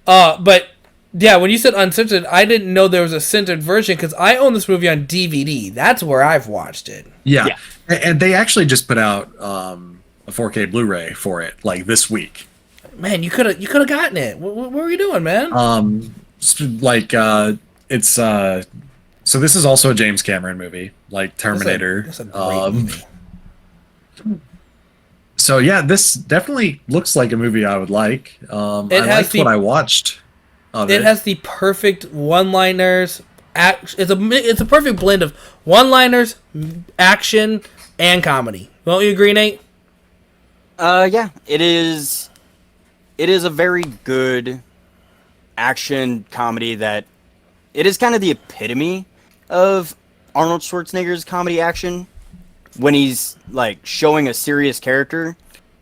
Speaker 1: But yeah, when you said uncensored, I didn't know there was a censored version because I own this movie on DVD. That's where I've watched it.
Speaker 3: yeah.
Speaker 2: Yeah.
Speaker 3: And they actually just put out a 4K Blu-ray for it, like this week.
Speaker 1: Man, you could have gotten it. What were you doing, man?
Speaker 3: It's so this is also a James Cameron movie, like Terminator.
Speaker 1: That's a great movie.
Speaker 3: So yeah, this definitely looks like a movie I would like.
Speaker 1: It
Speaker 3: I
Speaker 1: has
Speaker 3: liked what I watched of
Speaker 1: It
Speaker 3: it.
Speaker 1: has the perfect one-liners. It's a perfect blend of one-liners, action, and comedy. Don't you agree, Nate?
Speaker 2: Yeah, it is. It is a very good action comedy that it is kind of the epitome of Arnold Schwarzenegger's comedy action when he's like showing a serious character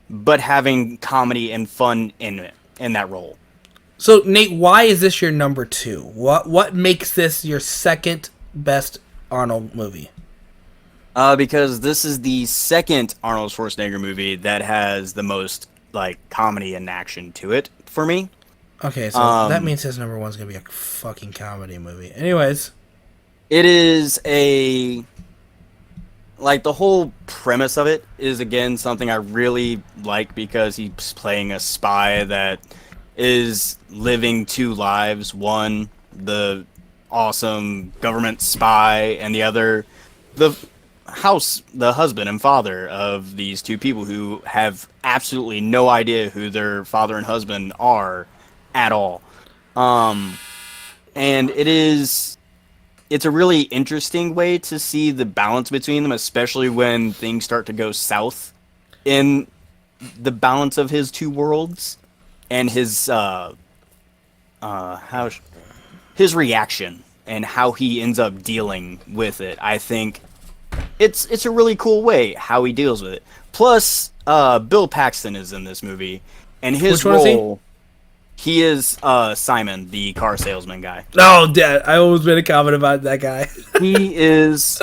Speaker 2: but having comedy and fun in it in that role.
Speaker 1: So, Nate, why is this your number 2? What makes this your second best Arnold movie?
Speaker 2: Because this is the second Arnold Schwarzenegger movie that has the most like comedy and action to it for me.
Speaker 1: Okay, so that means his number 1 is gonna be a fucking comedy movie. Anyways,
Speaker 2: It is a like the whole premise of it is again something I really like because he's playing a spy that is living two lives. One, the awesome government spy, and the other, the the husband and father of these two people who have absolutely no idea who their father and husband are at all. And it's a really interesting way to see the balance between them, especially when things start to go south in the balance of his two worlds and his his reaction and how he ends up dealing with it. I think it's a really cool way how he deals with it. Plus, Bill Paxton is in this movie, and his
Speaker 1: Which one is he?
Speaker 2: role. He is Simon, the car salesman guy.
Speaker 1: oh, Dad, I always made a comment about that guy.
Speaker 2: He is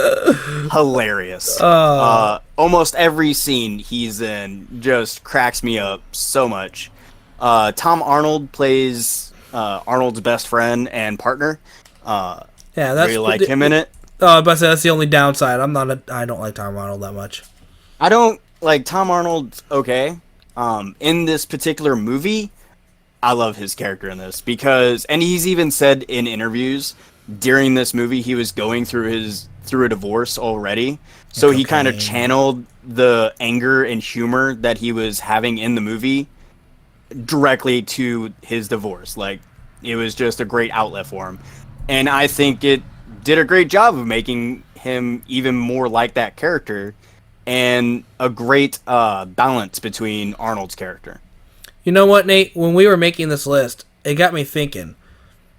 Speaker 2: hilarious. Almost every scene he's in just cracks me up so much. Tom Arnold plays Arnold's best friend and partner.
Speaker 1: Yeah, that's
Speaker 2: Really like him in it.
Speaker 1: Oh, but that's the only downside. I don't like Tom Arnold that much.
Speaker 2: I don't like Tom Arnold. Okay, in this particular movie, I love his character in this because, and he's even said in interviews during this movie he was going through a divorce already, so he kind of channeled the anger and humor that he was having in the movie directly to his divorce. Like, it was just a great outlet for him, and I think it did a great job of making him even more like that character, and a great balance between Arnold's character.
Speaker 1: You know what, Nate? When we were making this list, it got me thinking.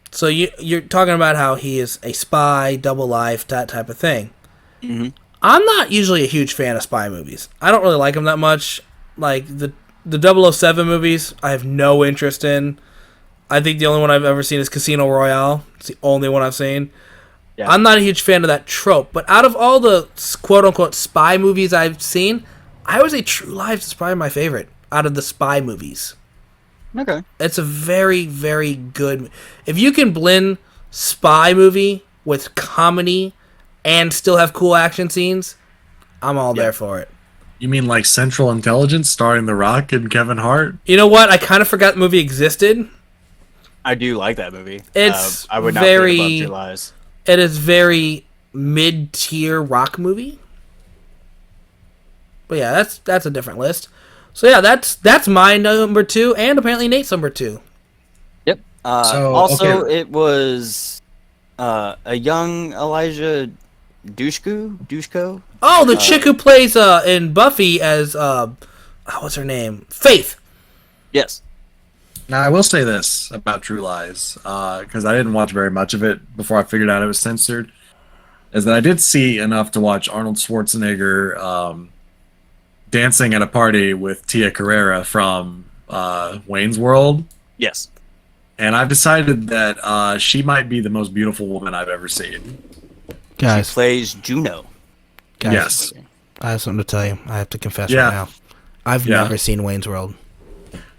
Speaker 1: So you're talking about how he is a spy, double life, that type of thing.
Speaker 2: Mm-hmm.
Speaker 1: I'm not usually a huge fan of spy movies. I don't really like them that much. Like the 007 movies, I have no interest in. I think the only one I've ever seen is Casino Royale. It's the only one I've seen.
Speaker 2: Yeah.
Speaker 1: I'm not a huge fan of that trope. But out of all the quote-unquote spy movies I've seen, I would say True Lies is probably my favorite out of the spy movies.
Speaker 2: Okay.
Speaker 1: It's a very, very good... If you can blend spy movie with comedy and still have cool action scenes, I'm all there for it.
Speaker 3: You mean like Central Intelligence starring The Rock and Kevin Hart?
Speaker 1: You know what? I kind of forgot the movie existed.
Speaker 2: I do like that movie.
Speaker 1: It's
Speaker 2: I would not
Speaker 1: very...
Speaker 2: put it above True Lies.
Speaker 1: It is very mid-tier rock movie. But yeah, that's a different list. So yeah, that's my number 2, and apparently Nate's number 2.
Speaker 2: Yep.
Speaker 3: Okay.
Speaker 2: It was a young Elijah Dushko.
Speaker 1: Oh, the chick who plays in Buffy as what's her name? Faith.
Speaker 2: Yes.
Speaker 3: Now, I will say this about True Lies, because I didn't watch very much of it before I figured out it was censored, is that I did see enough to watch Arnold Schwarzenegger dancing at a party with Tia Carrera from Wayne's World.
Speaker 2: Yes.
Speaker 3: And I've decided that she might be the most beautiful woman I've ever seen.
Speaker 2: She plays Juno.
Speaker 1: Guys,
Speaker 3: Yes.
Speaker 1: I have something to tell you. I have to confess
Speaker 3: Yeah.
Speaker 1: right now. I've
Speaker 3: Yeah.
Speaker 1: never seen Wayne's World.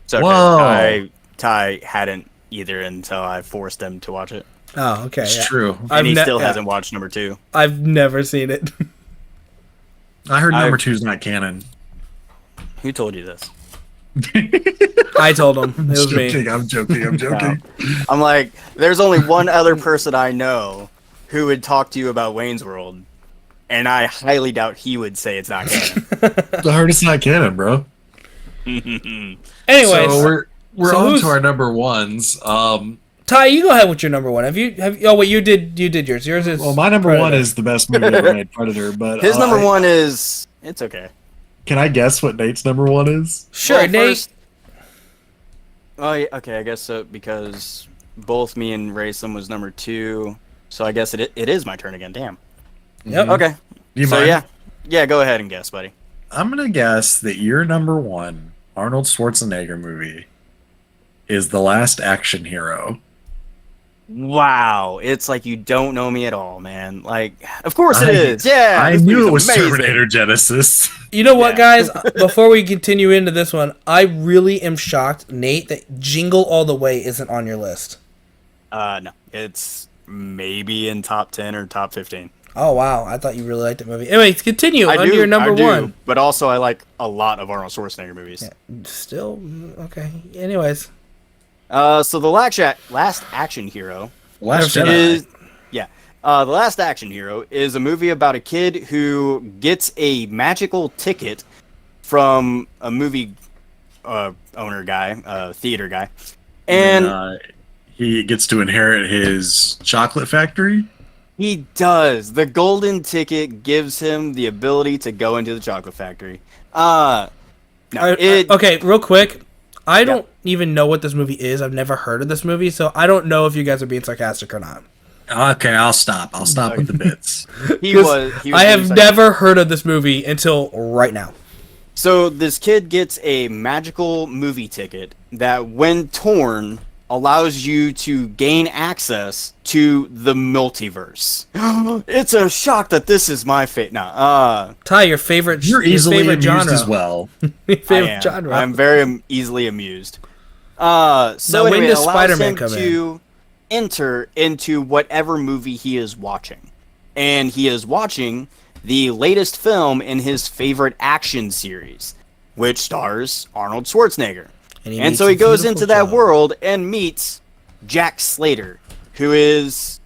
Speaker 2: It's okay.
Speaker 3: Whoa.
Speaker 2: Ty hadn't either until I forced him to watch it.
Speaker 1: Oh, okay.
Speaker 3: It's
Speaker 1: yeah.
Speaker 3: true.
Speaker 2: And he still hasn't watched number 2.
Speaker 1: I've never seen it.
Speaker 3: I heard number 2's not canon.
Speaker 2: Who told you this?
Speaker 1: I told him. It was me.
Speaker 3: I'm joking.
Speaker 2: No. I'm like, there's only one other person I know who would talk to you about Wayne's World, and I highly doubt he would say it's not canon.
Speaker 3: I heard it's not canon, bro.
Speaker 1: Anyways,
Speaker 3: so we're
Speaker 1: so
Speaker 3: on
Speaker 1: who's-
Speaker 3: to our number ones.
Speaker 1: Ty, you go ahead with your number one. Have you? Oh wait, you did yours. Yours is.
Speaker 3: Well, my number
Speaker 1: Predator.
Speaker 3: one is the best movie ever made, Predator. But
Speaker 2: His number one is it's okay.
Speaker 3: Can I guess what Nate's number one is?
Speaker 1: Sure,
Speaker 2: Well,
Speaker 1: Nate.
Speaker 2: first- oh, yeah, okay. I guess so because both me and Raysom was number 2, so I guess it is my turn again. Damn.
Speaker 1: Yep.
Speaker 2: Okay.
Speaker 3: You
Speaker 2: So
Speaker 3: mind?
Speaker 2: yeah. Go ahead and guess, buddy.
Speaker 3: I'm gonna guess that your number one Arnold Schwarzenegger movie is The Last Action Hero.
Speaker 2: Wow, it's like you don't know me at all, man. Like, of course it
Speaker 3: I-
Speaker 2: is. Yeah,
Speaker 3: I
Speaker 2: this
Speaker 3: knew
Speaker 2: movie's
Speaker 3: it was
Speaker 2: amazing.
Speaker 3: Terminator Genesis.
Speaker 1: You know what,
Speaker 2: Yeah.
Speaker 1: guys? Before we continue into this one, I really am shocked, Nate, that Jingle All the Way isn't on your list.
Speaker 2: No, it's maybe in top 10 or top 15.
Speaker 1: Oh wow, I thought you really liked the movie. Anyways, continue
Speaker 2: I
Speaker 1: under
Speaker 2: do,
Speaker 1: your number
Speaker 2: I do,
Speaker 1: one.
Speaker 2: but also I like a lot of Arnold Schwarzenegger movies.
Speaker 1: Yeah, still okay. Anyways,
Speaker 2: So the last action hero
Speaker 3: Last
Speaker 1: Never
Speaker 3: Jedi.
Speaker 2: is the last action hero is a movie about a kid who gets a magical ticket from a movie owner guy, theater guy, and
Speaker 3: he gets to inherit his chocolate factory.
Speaker 2: he does. The golden ticket gives him the ability to go into the chocolate factory.
Speaker 1: okay, real quick. I don't even know what this movie is. I've never heard of this movie, so I don't know if you guys are being sarcastic or not.
Speaker 3: Okay, I'll stop. I'll stop with the bits.
Speaker 2: he
Speaker 1: 'Cause
Speaker 2: was
Speaker 1: I have
Speaker 2: being
Speaker 1: never heard of this movie until right now.
Speaker 2: So this kid gets a magical movie ticket that, when torn, allows you to gain access to the multiverse. It's a shock that this is my fate. Nah,
Speaker 1: Ty, your favorite.
Speaker 3: You're
Speaker 1: your
Speaker 3: easily
Speaker 1: favorite
Speaker 3: amused
Speaker 1: genre.
Speaker 3: as well.
Speaker 1: Your favorite
Speaker 2: I am.
Speaker 1: genre.
Speaker 2: I'm very easily amused. So
Speaker 1: Now, when
Speaker 2: anyway,
Speaker 1: does
Speaker 2: it allows
Speaker 1: Spider-Man
Speaker 2: him
Speaker 1: come in?
Speaker 2: to enter into whatever movie he is watching, and he is watching the latest film in his favorite action series, which stars Arnold Schwarzenegger.
Speaker 1: he
Speaker 2: And
Speaker 1: meets
Speaker 2: so he
Speaker 1: a
Speaker 2: goes
Speaker 1: beautiful
Speaker 2: into that
Speaker 1: Joe.
Speaker 2: world and meets Jack Slater, who is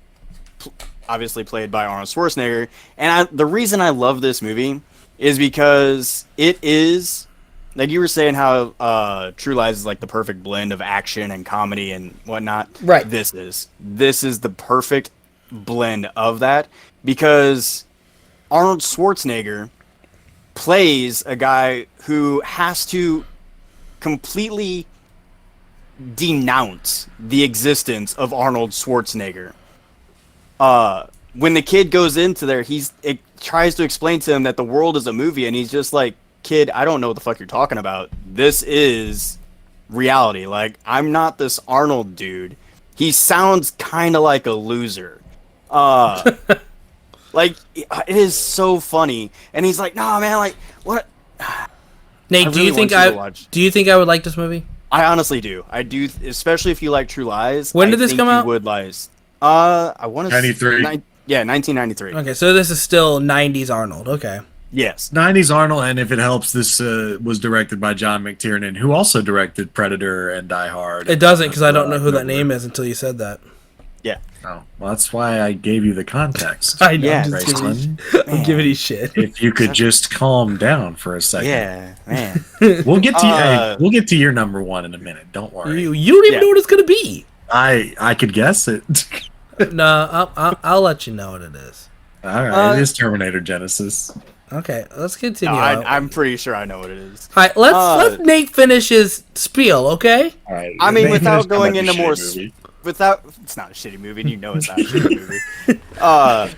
Speaker 2: obviously played by Arnold Schwarzenegger. And the reason I love this movie is because it is, like you were saying, how True Lies is like the perfect blend of action and comedy and whatnot.
Speaker 1: Right.
Speaker 2: This is the perfect blend of that, because Arnold Schwarzenegger plays a guy who has to completely denounce the existence of Arnold Schwarzenegger. When the kid goes into there, it tries to explain to him that the world is a movie, and he's just like, "Kid, I don't know what the fuck you're talking about. This is reality. Like, I'm not this Arnold dude. He sounds kind of like a loser." Like, it is so funny, and he's like, "Nah, man, like, what?"
Speaker 1: Nate,
Speaker 2: I
Speaker 1: do you
Speaker 2: really
Speaker 1: think
Speaker 2: want you to watch.
Speaker 1: do you think I would like this movie?
Speaker 2: I honestly do. I do, especially if you like True Lies.
Speaker 1: When did
Speaker 2: I
Speaker 1: this
Speaker 2: think
Speaker 1: come
Speaker 2: you
Speaker 1: out?
Speaker 2: Would lies. I want to
Speaker 3: 93.
Speaker 2: 1993.
Speaker 1: Okay, so this is still 90s Arnold. Okay.
Speaker 2: Yes.
Speaker 3: 90s Arnold, and if it helps, this was directed by John McTiernan, who also directed Predator and Die Hard.
Speaker 1: It doesn't, because I don't know who that name is until you said that.
Speaker 2: Yeah.
Speaker 3: Oh, well, that's why I gave you the context.
Speaker 1: I know.
Speaker 2: Yeah,
Speaker 1: I'm, just giving,
Speaker 3: Raceland.
Speaker 1: I'm giving you shit.
Speaker 3: If you could just calm down for a second.
Speaker 2: Yeah, man.
Speaker 3: We'll get to
Speaker 2: Uh,
Speaker 3: we'll get to your number one in a minute. Don't worry.
Speaker 1: You don't even
Speaker 2: Yeah.
Speaker 1: know what it's going to be.
Speaker 3: I could guess it.
Speaker 1: No, I'll let you know what it is.
Speaker 3: All right, it is Terminator Genesis.
Speaker 1: Okay, let's
Speaker 2: No,
Speaker 1: continue.
Speaker 2: I'm pretty sure I know what it is.
Speaker 1: All right, let Nate finish his spiel, okay?
Speaker 3: All right.
Speaker 2: I mean,
Speaker 3: Maybe
Speaker 2: without
Speaker 3: there's
Speaker 2: going
Speaker 3: some
Speaker 2: into more,
Speaker 3: shitty movie.
Speaker 2: it's not a shitty movie, and you know it's not a shitty movie.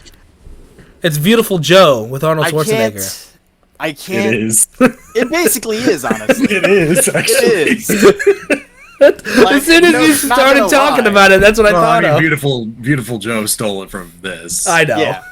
Speaker 1: It's Beautiful Joe with Arnold
Speaker 2: I
Speaker 1: Schwarzenegger.
Speaker 2: can't.
Speaker 3: It is.
Speaker 2: It basically is, honestly.
Speaker 3: It is actually.
Speaker 2: It is.
Speaker 1: As soon as you
Speaker 2: not
Speaker 1: started
Speaker 2: gonna
Speaker 1: talking
Speaker 2: lie.
Speaker 1: about it, that's what I
Speaker 3: Well,
Speaker 1: thought of.
Speaker 3: Beautiful Joe stole it from this.
Speaker 1: I know.
Speaker 2: Yeah.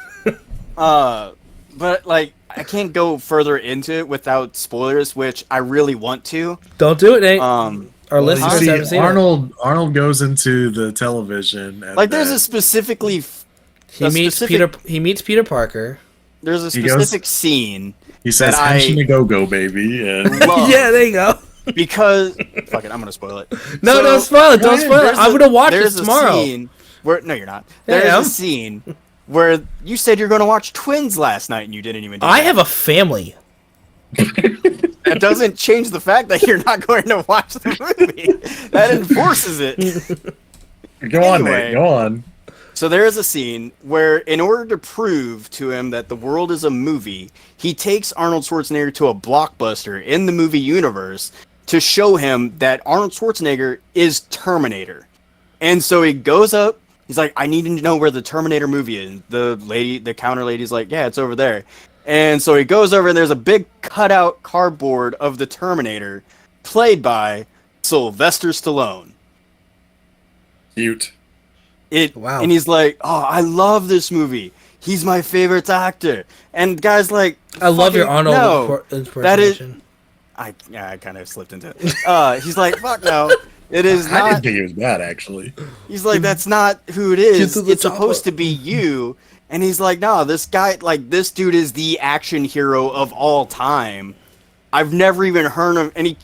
Speaker 2: But like, I can't go further into it without spoilers, which I really want to.
Speaker 1: Don't do it, Nate.
Speaker 2: Well,
Speaker 1: Our
Speaker 3: You
Speaker 1: listeners haven't
Speaker 3: see,
Speaker 1: seen
Speaker 3: Arnold goes into the television. And
Speaker 2: like, there's
Speaker 3: then
Speaker 2: a specifically.
Speaker 1: it. He meets Peter Parker.
Speaker 2: There's a
Speaker 3: He goes-
Speaker 2: specific scene
Speaker 3: he says,
Speaker 2: that I-
Speaker 3: "Henshin a go go, baby," and
Speaker 2: love
Speaker 1: Yeah, there you go.
Speaker 2: because fuck it, I'm gonna spoil it.
Speaker 1: No,
Speaker 2: So,
Speaker 1: don't spoil it. Don't spoil it.
Speaker 2: there's
Speaker 1: I'm
Speaker 2: a-
Speaker 1: gonna watch
Speaker 2: there's
Speaker 1: this
Speaker 2: a
Speaker 1: tomorrow.
Speaker 2: Scene where no, you're not.
Speaker 1: Yeah, I
Speaker 2: There's
Speaker 1: am.
Speaker 2: a scene where you said you're gonna watch Twins last night and you didn't even. Do
Speaker 1: I
Speaker 2: that.
Speaker 1: have a family.
Speaker 3: and
Speaker 2: That doesn't change the fact that you're not going to watch the movie. That enforces it.
Speaker 3: Go on, Nate. Go on.
Speaker 2: So there is a scene where, in order to prove to him that the world is a movie, he takes Arnold Schwarzenegger to a blockbuster in the movie universe to show him that Arnold Schwarzenegger is Terminator. And so he goes up, he's like, I need to know where the Terminator movie is. The counter lady's like, yeah, it's over there. And so he goes over and there's a big cutout cardboard of the Terminator played by Sylvester Stallone.
Speaker 3: Cute.
Speaker 1: Wow.
Speaker 2: And he's like, oh, I love this movie. He's my favorite actor. And guys like,
Speaker 1: I love your Arnold impersonation.
Speaker 2: I kind of slipped into it. He's like, fuck no. It is not.
Speaker 3: I didn't think it was bad, actually.
Speaker 2: He's like, that's not who it is. It's supposed to be you. And he's like, no, this guy, like, this dude is the action hero of all time. I've never even heard of any.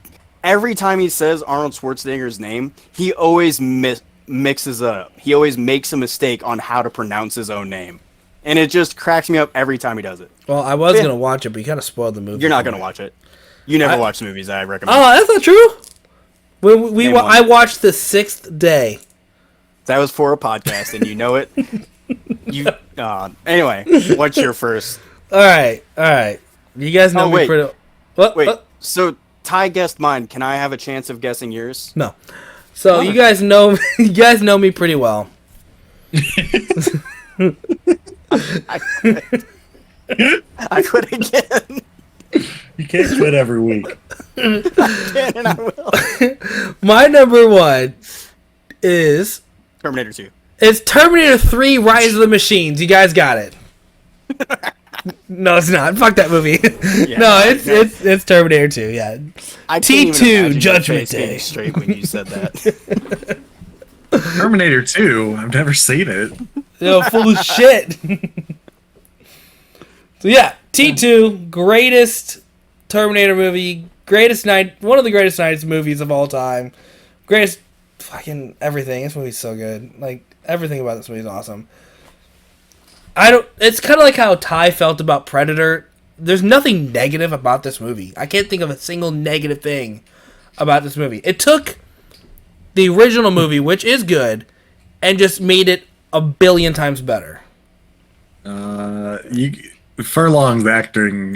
Speaker 2: Every time he says Arnold Schwarzenegger's name, he always mixes up. He always makes a mistake on how to pronounce his own name. And it just cracks me up every time he does it.
Speaker 1: Well, I was going to watch it, but you kind of spoiled the movie.
Speaker 2: You're not going to watch it. You never watch the movies I recommend.
Speaker 1: Oh, that's not true. I watched The Sixth Day.
Speaker 2: That was for a podcast, and you know it. Anyway, what's your first?
Speaker 1: All right. You guys know me pretty.
Speaker 2: Wait. So Ty guessed mine. Can I have a chance of guessing yours?
Speaker 1: No. So you guys know me pretty well.
Speaker 2: I quit again.
Speaker 3: You can't quit every week.
Speaker 2: I can and I will.
Speaker 1: My number one is
Speaker 2: Terminator 2.
Speaker 1: It's Terminator 3: Rise of the Machines. You guys got it. No, it's not. Fuck that movie. Yeah, no, it's Terminator 2. Yeah. T2 Judgment Day.
Speaker 2: Straight when you said that.
Speaker 3: Terminator 2. I've never seen it.
Speaker 1: Full of shit. So yeah, T2, greatest Terminator movie, one of the greatest 90s movies of all time, greatest fucking everything. This movie's so good. Like everything about this movie is awesome. It's kind of like how Ty felt about Predator. There's nothing negative about this movie. I can't think of a single negative thing about this movie. It took the original movie, which is good, and just made it a billion times better.
Speaker 3: Furlong's acting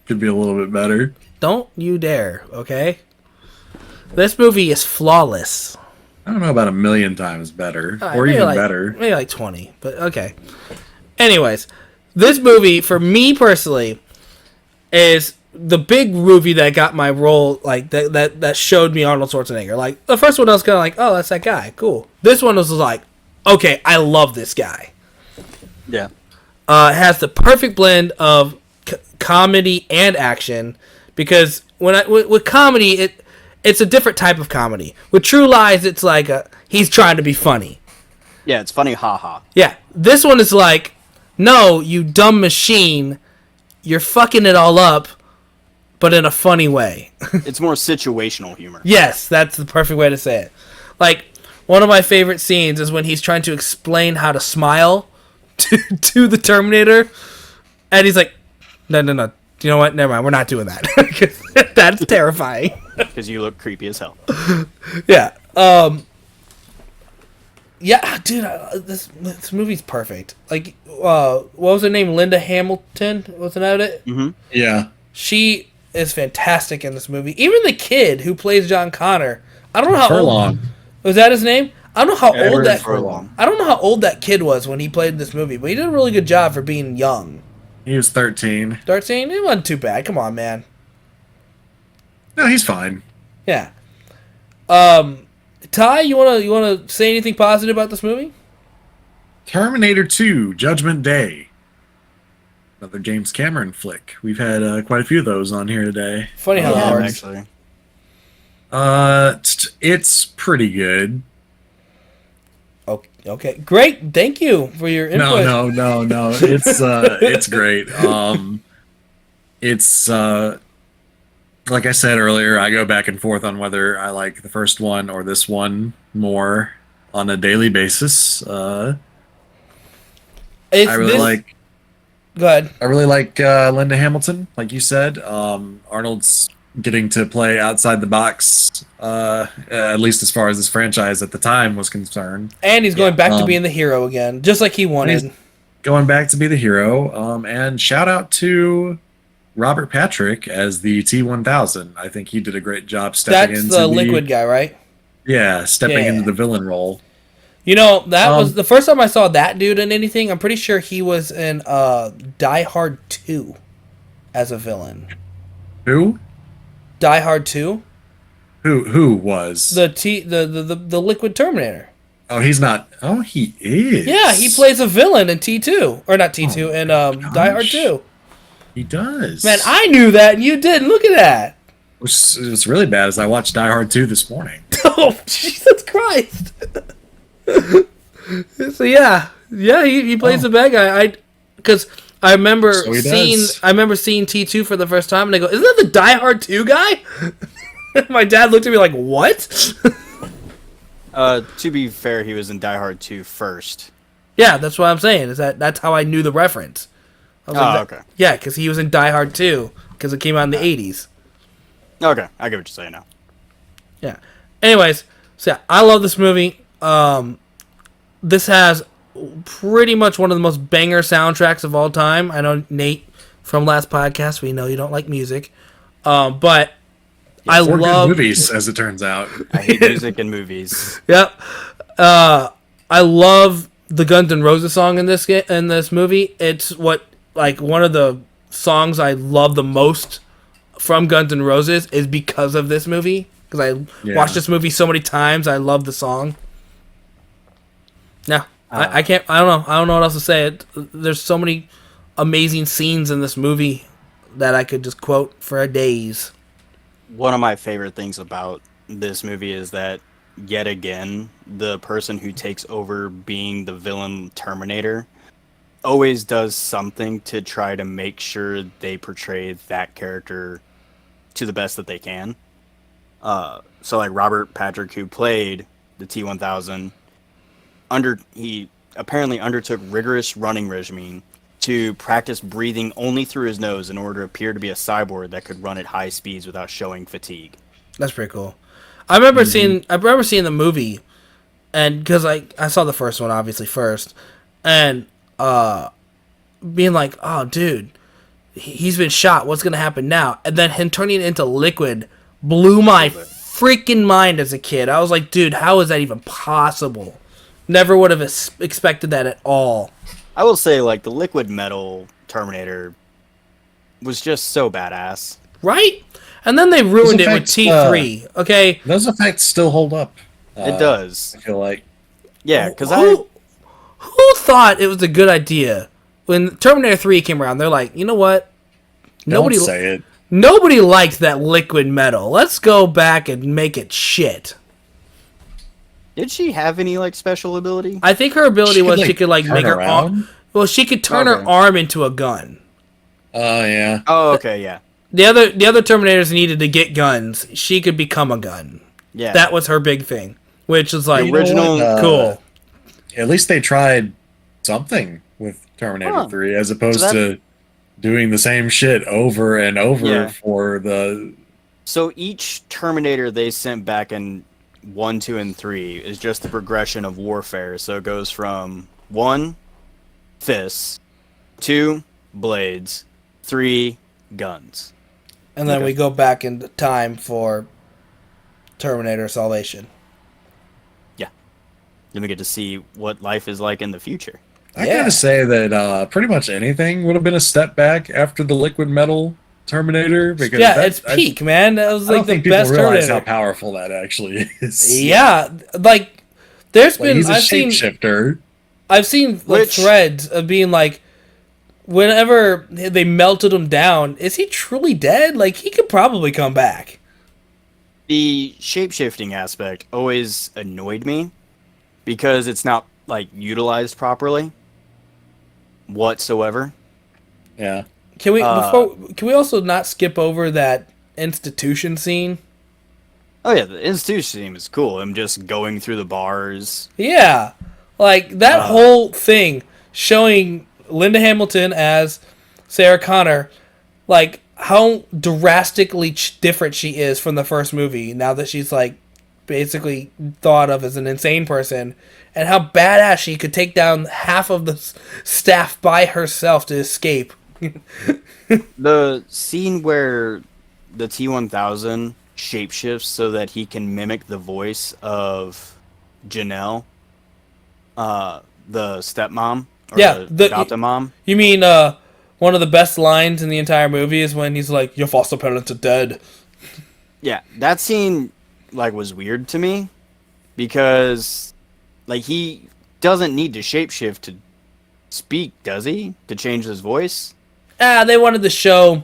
Speaker 3: could be a little bit better.
Speaker 1: Don't you dare, okay? This movie is flawless.
Speaker 3: I don't know about a million times better, or even better.
Speaker 1: Maybe like 20, but okay. Anyways, this movie, for me personally, is the big movie that got my role, like, that showed me Arnold Schwarzenegger. Like, the first one I was kind of like, oh, that's that guy, cool. This one was like, okay, I love this guy.
Speaker 2: Yeah.
Speaker 1: It has the perfect blend of comedy and action, because with comedy, it's a different type of comedy. With True Lies, it's like he's trying to be funny.
Speaker 2: Yeah, it's funny, haha.
Speaker 1: Yeah, this one is like, no, you dumb machine, you're fucking it all up, but in a funny way.
Speaker 2: It's more situational humor.
Speaker 1: Yes, that's the perfect way to say it. Like, one of my favorite scenes is when he's trying to explain how to smile to the Terminator, and he's like, no, you know what, never mind, we're not doing that. That's terrifying.
Speaker 2: Because you look creepy as hell.
Speaker 1: Yeah. Yeah, dude, this movie's perfect. Like, what was her name? Linda Hamilton? Wasn't that it?
Speaker 2: Mm-hmm.
Speaker 3: Yeah.
Speaker 1: She is fantastic in this movie. Even the kid who plays John Connor, I don't know how
Speaker 3: Furlong.
Speaker 1: old. Was that his name? I don't know how old that.
Speaker 2: Furlong.
Speaker 1: I don't know how old that kid was when he played this movie, but he did a really good job for being young.
Speaker 3: He was 13.
Speaker 1: 13? It wasn't too bad. Come on, man.
Speaker 3: No, he's fine.
Speaker 1: Yeah. Ty, you wanna say anything positive about this movie?
Speaker 3: Terminator 2, Judgment Day. Another James Cameron flick. We've had quite a few of those on here today.
Speaker 1: Funny how that works.
Speaker 2: Actually.
Speaker 3: It's pretty good.
Speaker 1: Okay, great. Thank you for your input.
Speaker 3: No. It's great. It's like I said earlier, I go back and forth on whether I like the first one or this one more on a daily basis. I really
Speaker 1: Go ahead.
Speaker 3: I really like Linda Hamilton, like you said. Arnold's getting to play outside the box, at least as far as this franchise at the time was concerned.
Speaker 1: And he's going back to being the hero again, just like he wanted.
Speaker 3: Going back to be the hero. And shout out to Robert Patrick as the T-1000. I think he did a great job stepping into
Speaker 1: the Liquid guy, right?
Speaker 3: Yeah, stepping into the villain role.
Speaker 1: You know, that was the first time I saw that dude in anything. I'm pretty sure he was in Die Hard 2 as a villain.
Speaker 3: Who?
Speaker 1: Die Hard 2?
Speaker 3: Who was?
Speaker 1: The Liquid Terminator.
Speaker 3: Oh, he's not. Oh, he is.
Speaker 1: Yeah, he plays a villain in T2. Or not T2, in Die Hard 2.
Speaker 3: He does.
Speaker 1: Man, I knew that and you didn't. Look at that.
Speaker 3: What's really bad is I watched Die Hard 2 this morning.
Speaker 1: Oh, Jesus Christ. So yeah, he plays the bad guy. Because I remember seeing T2 for the first time, and I go, "Isn't that the Die Hard 2 guy?" My dad looked at me like, "What?"
Speaker 2: To be fair, he was in Die Hard 2 first.
Speaker 1: Yeah, that's what I'm saying. That's how I knew the reference.
Speaker 2: Okay.
Speaker 1: Yeah, because he was in Die Hard 2 because it came out in the 80s.
Speaker 2: Okay, I get what you're saying now.
Speaker 1: Yeah. Anyways, so yeah, I love this movie. This has pretty much one of the most banger soundtracks of all time. I know, Nate, from last podcast, we know you don't like music. But I love
Speaker 3: movies, as it turns out.
Speaker 2: I hate music and movies.
Speaker 1: Yep. I love the Guns N' Roses song in this movie. It's one of the songs I love the most from Guns N' Roses is because of this movie. Because I watched this movie so many times, I love the song. Yeah, I can't. I don't know what else to say. There's so many amazing scenes in this movie that I could just quote for days.
Speaker 2: One of my favorite things about this movie is that, yet again, the person who takes over being the villain Terminator always does something to try to make sure they portray that character to the best that they can. So like Robert Patrick, who played the T-1000, he apparently undertook rigorous running regime to practice breathing only through his nose in order to appear to be a cyborg that could run at high speeds without showing fatigue.
Speaker 1: That's pretty cool. I remember seeing the movie, and because I saw the first one obviously first, and being like, oh dude, he's been shot. What's gonna happen now? And then him turning into liquid blew my freaking mind as a kid. I was like, dude, how is that even possible? Never would have expected that at all.
Speaker 2: I will say, like, the liquid metal Terminator was just so badass.
Speaker 1: Right? And then they ruined it with T3, okay?
Speaker 3: Those effects still hold up.
Speaker 2: It does.
Speaker 3: I feel like.
Speaker 2: Yeah, because
Speaker 1: Who thought it was a good idea? When Terminator 3 came around, they're like, you know what?
Speaker 3: Don't say it.
Speaker 1: Nobody liked that liquid metal. Let's go back and make it shit.
Speaker 2: Did she have any, like, special ability?
Speaker 1: I think her ability was she could, like, make her arm. Well, she could turn her arm into a gun.
Speaker 3: Oh, yeah.
Speaker 2: Oh, okay, yeah.
Speaker 1: The other Terminators needed to get guns. She could become a gun.
Speaker 2: Yeah.
Speaker 1: That was her big thing. Which is like,
Speaker 2: original,
Speaker 1: cool.
Speaker 3: At least they tried something with Terminator 3 as opposed to doing the same shit over and over for the...
Speaker 2: So each Terminator they sent back in 1, 2, and 3 is just the progression of warfare. So it goes from 1, fists, 2, blades, 3, guns.
Speaker 1: And then we go back in time for Terminator Salvation.
Speaker 2: Yeah. Then we get to see what life is like in the future.
Speaker 3: I gotta say that pretty much anything would have been a step back after the liquid metal Terminator. Because
Speaker 1: it's peak, man. That was like the best
Speaker 3: Terminator. Realize
Speaker 1: Terminator.
Speaker 3: how powerful that actually is.
Speaker 1: Yeah, like there's been
Speaker 3: he's a shapeshifter.
Speaker 1: I've seen threads of being like, whenever they melted him down, is he truly dead? Like he could probably come back.
Speaker 2: The shapeshifting aspect always annoyed me because it's not like utilized properly whatsoever.
Speaker 3: Yeah.
Speaker 1: Can we also not skip over that institution scene?
Speaker 2: Oh yeah, the institution scene is cool. I'm just going through the bars.
Speaker 1: Yeah. Like that whole thing showing Linda Hamilton as Sarah Connor, like how drastically different she is from the first movie now that she's like basically thought of as an insane person, and how badass she could take down half of the staff by herself to escape.
Speaker 2: The scene where the T-1000 shapeshifts so that he can mimic the voice of Janelle, the stepmom, or the adopted mom.
Speaker 1: You mean one of the best lines in the entire movie is when he's like, "Your foster parents are dead."
Speaker 2: Yeah, that scene like was weird to me because like he doesn't need to shapeshift to speak, does he? To change his voice?
Speaker 1: They wanted to show.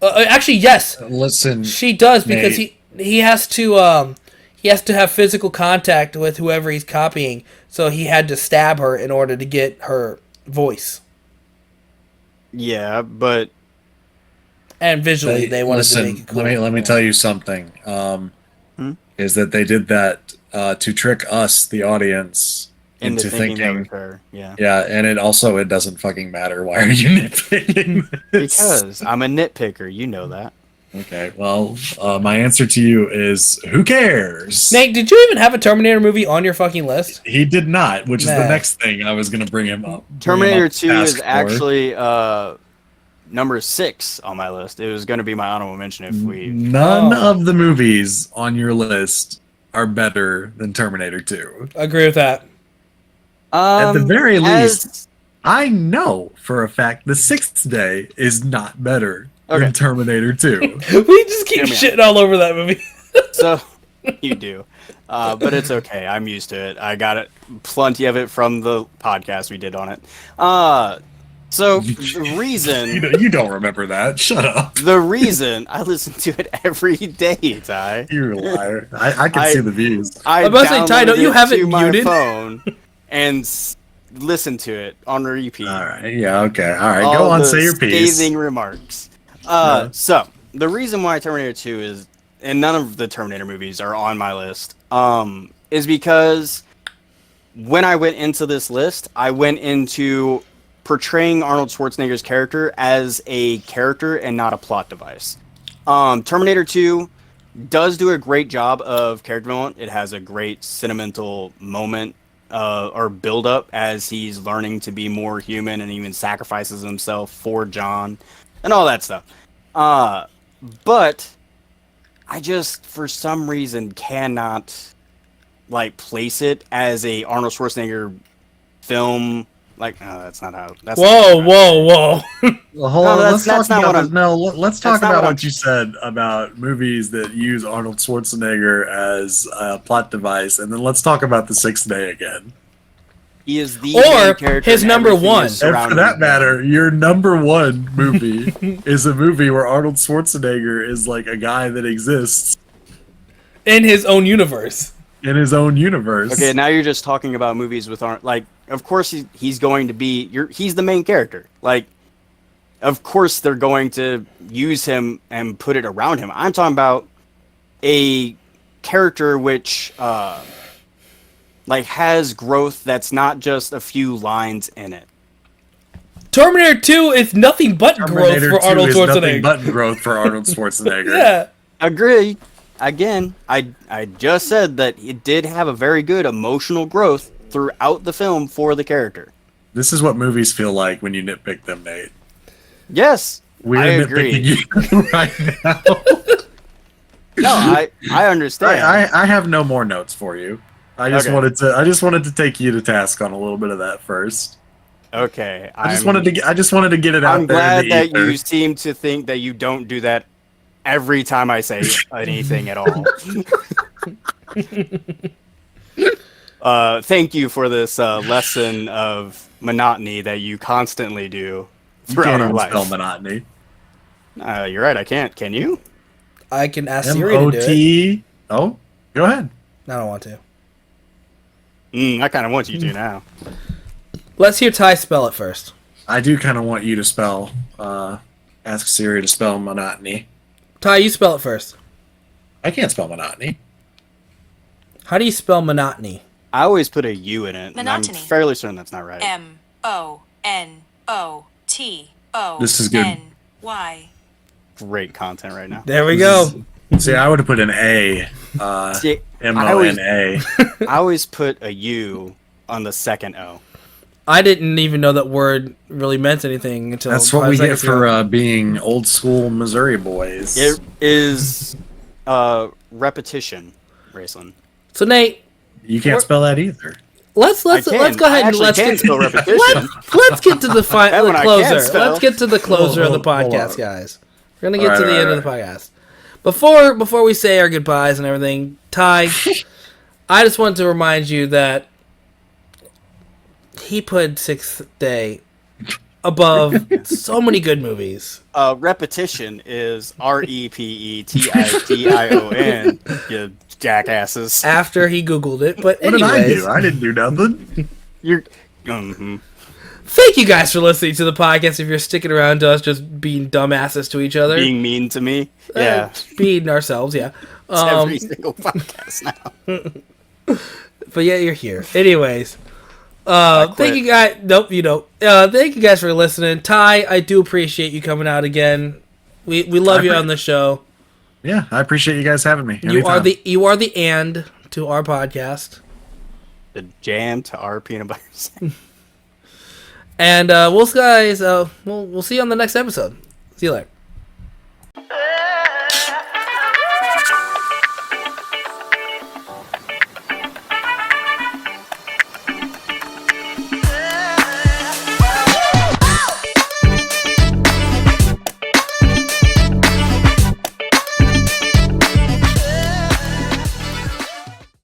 Speaker 1: Actually, yes.
Speaker 3: Listen,
Speaker 1: she does because
Speaker 3: Nate.
Speaker 1: he has to have physical contact with whoever he's copying. So he had to stab her in order to get her voice.
Speaker 2: Yeah, but
Speaker 1: and visually they wanted to make it cool.
Speaker 3: Let me tell you something. Is that they did that to trick us, the audience, into thinking
Speaker 2: that was her. Yeah.
Speaker 3: Yeah, and it doesn't fucking matter. Why are you nitpicking this?
Speaker 2: Because I'm a nitpicker. You know that.
Speaker 3: Okay, well, my answer to you is, who cares?
Speaker 1: Nate, did you even have a Terminator movie on your fucking list?
Speaker 3: He did not, which is the next thing I was going to bring him up.
Speaker 2: Terminator 2 is actually number 6 on my list. It was going to be my honorable mention if we...
Speaker 3: None of the movies on your list are better than Terminator 2.
Speaker 1: Agree with that.
Speaker 3: At the very least, I know for a fact The Sixth Day is not better than Terminator 2.
Speaker 1: We just keep shitting all over that movie.
Speaker 2: So, you do. But it's okay. I'm used to it. I got plenty of it from the podcast we did on it. So, the reason...
Speaker 3: you don't remember that. Shut up.
Speaker 2: The reason... I listen to it every day, Ty.
Speaker 3: You're a liar. I can see the views.
Speaker 2: I was about to say, Ty, don't you have it muted? My phone and listen to it on repeat.
Speaker 3: All right. Yeah, okay. All right. Go on, say your piece.
Speaker 2: Scathing remarks. So, the reason why Terminator 2 is... And none of the Terminator movies are on my list. Is because... When I went into this list, I went into... portraying Arnold Schwarzenegger's character as a character and not a plot device. Terminator 2 does do a great job of character development. It has a great sentimental moment or build up as he's learning to be more human and even sacrifices himself for John and all that stuff. But I just, for some reason, cannot like place it as a Arnold Schwarzenegger film. Like, no, that's not how. That's
Speaker 1: whoa.
Speaker 3: Well, hold on. Let's talk about what you said about movies that use Arnold Schwarzenegger as a plot device, and then let's talk about The Sixth Day again.
Speaker 2: He is the main character
Speaker 1: his number one.
Speaker 3: And for that matter, your number one movie is a movie where Arnold Schwarzenegger is like a guy that exists
Speaker 1: in his own universe.
Speaker 3: In his own universe.
Speaker 2: Okay, now you're just talking about movies with like, of course he's going to be he's the main character. Like, of course they're going to use him and put it around him. I'm talking about a character which like has growth that's not just a few lines in it.
Speaker 1: Terminator 2 is nothing but growth for Arnold Schwarzenegger.
Speaker 3: Nothing but growth for Arnold Schwarzenegger.
Speaker 1: Yeah.
Speaker 2: Agree. Again, I just said that it did have a very good emotional growth throughout the film for the character.
Speaker 3: This is what movies feel like when you nitpick them, Nate.
Speaker 2: Yes, I agree.
Speaker 3: You right now.
Speaker 2: No, I understand.
Speaker 3: I have no more notes for you. I just wanted to take you to task on a little bit of that first.
Speaker 2: Okay.
Speaker 3: I just wanted to get it out
Speaker 2: I'm
Speaker 3: there.
Speaker 2: I'm glad that you seem to think that you don't do that every time I say anything at all. Thank you for this lesson of monotony that you constantly do throughout our life.
Speaker 3: Spell monotony.
Speaker 2: You're right. I can't. Can you?
Speaker 1: I can ask Siri to do it.
Speaker 3: Oh, go ahead.
Speaker 1: I don't want to.
Speaker 2: I kind of want you to now.
Speaker 1: Let's hear Ty spell it first.
Speaker 3: I do kind of want you to spell. Ask Siri to spell monotony.
Speaker 1: Ty, you spell it first.
Speaker 3: I can't spell monotony.
Speaker 1: How do you spell monotony?
Speaker 2: I always put a U in it,
Speaker 4: Monotony.
Speaker 2: and I'm fairly certain that's not right.
Speaker 4: MONOTONY.
Speaker 3: This is good.
Speaker 2: great content right now.
Speaker 1: There we go.
Speaker 3: See, I would have put an A.
Speaker 2: See,
Speaker 3: M-O-N-A.
Speaker 2: I always put a U on the second O.
Speaker 1: I didn't even know that word really meant anything until
Speaker 3: That's what
Speaker 1: 5
Speaker 3: we get
Speaker 1: seconds ago.
Speaker 3: for being old school Missouri boys.
Speaker 2: It is repetition, Raceland.
Speaker 1: So Nate,
Speaker 3: You can't spell that either.
Speaker 1: let's go ahead and let's get
Speaker 2: spell repetition.
Speaker 1: let's get to the
Speaker 2: That one I
Speaker 1: closer.
Speaker 2: can't spell.
Speaker 1: Let's get to the closer of the
Speaker 3: Hold
Speaker 1: podcast,
Speaker 3: on.
Speaker 1: guys. We're gonna get to the
Speaker 3: Alright,
Speaker 1: end of the podcast. Before we say our goodbyes and everything, Ty, I just want to remind you that he put Sixth Day above so many good movies.
Speaker 2: Repetition is REPETITION. You jackasses.
Speaker 1: After he Googled it, but
Speaker 3: What did I
Speaker 1: anyways,
Speaker 3: do? I didn't do nothing.
Speaker 2: You're.
Speaker 1: thank you guys for listening to the podcast. If you're sticking around to us just being dumbasses to each other,
Speaker 2: Being mean to me. Yeah.
Speaker 1: being ourselves, yeah.
Speaker 2: It's every single podcast now.
Speaker 1: But yeah, you're here. Anyways,
Speaker 2: quit.
Speaker 1: thank you guys. Nope, you don't. Thank you guys for listening. Ty, I do appreciate you coming out again. We love you on the show.
Speaker 3: Yeah, I appreciate you guys having me.
Speaker 1: You are
Speaker 3: Anytime.
Speaker 1: you are the and to our podcast.
Speaker 2: The jam to our peanut butter.
Speaker 1: And we'll see you on the next episode. See you later.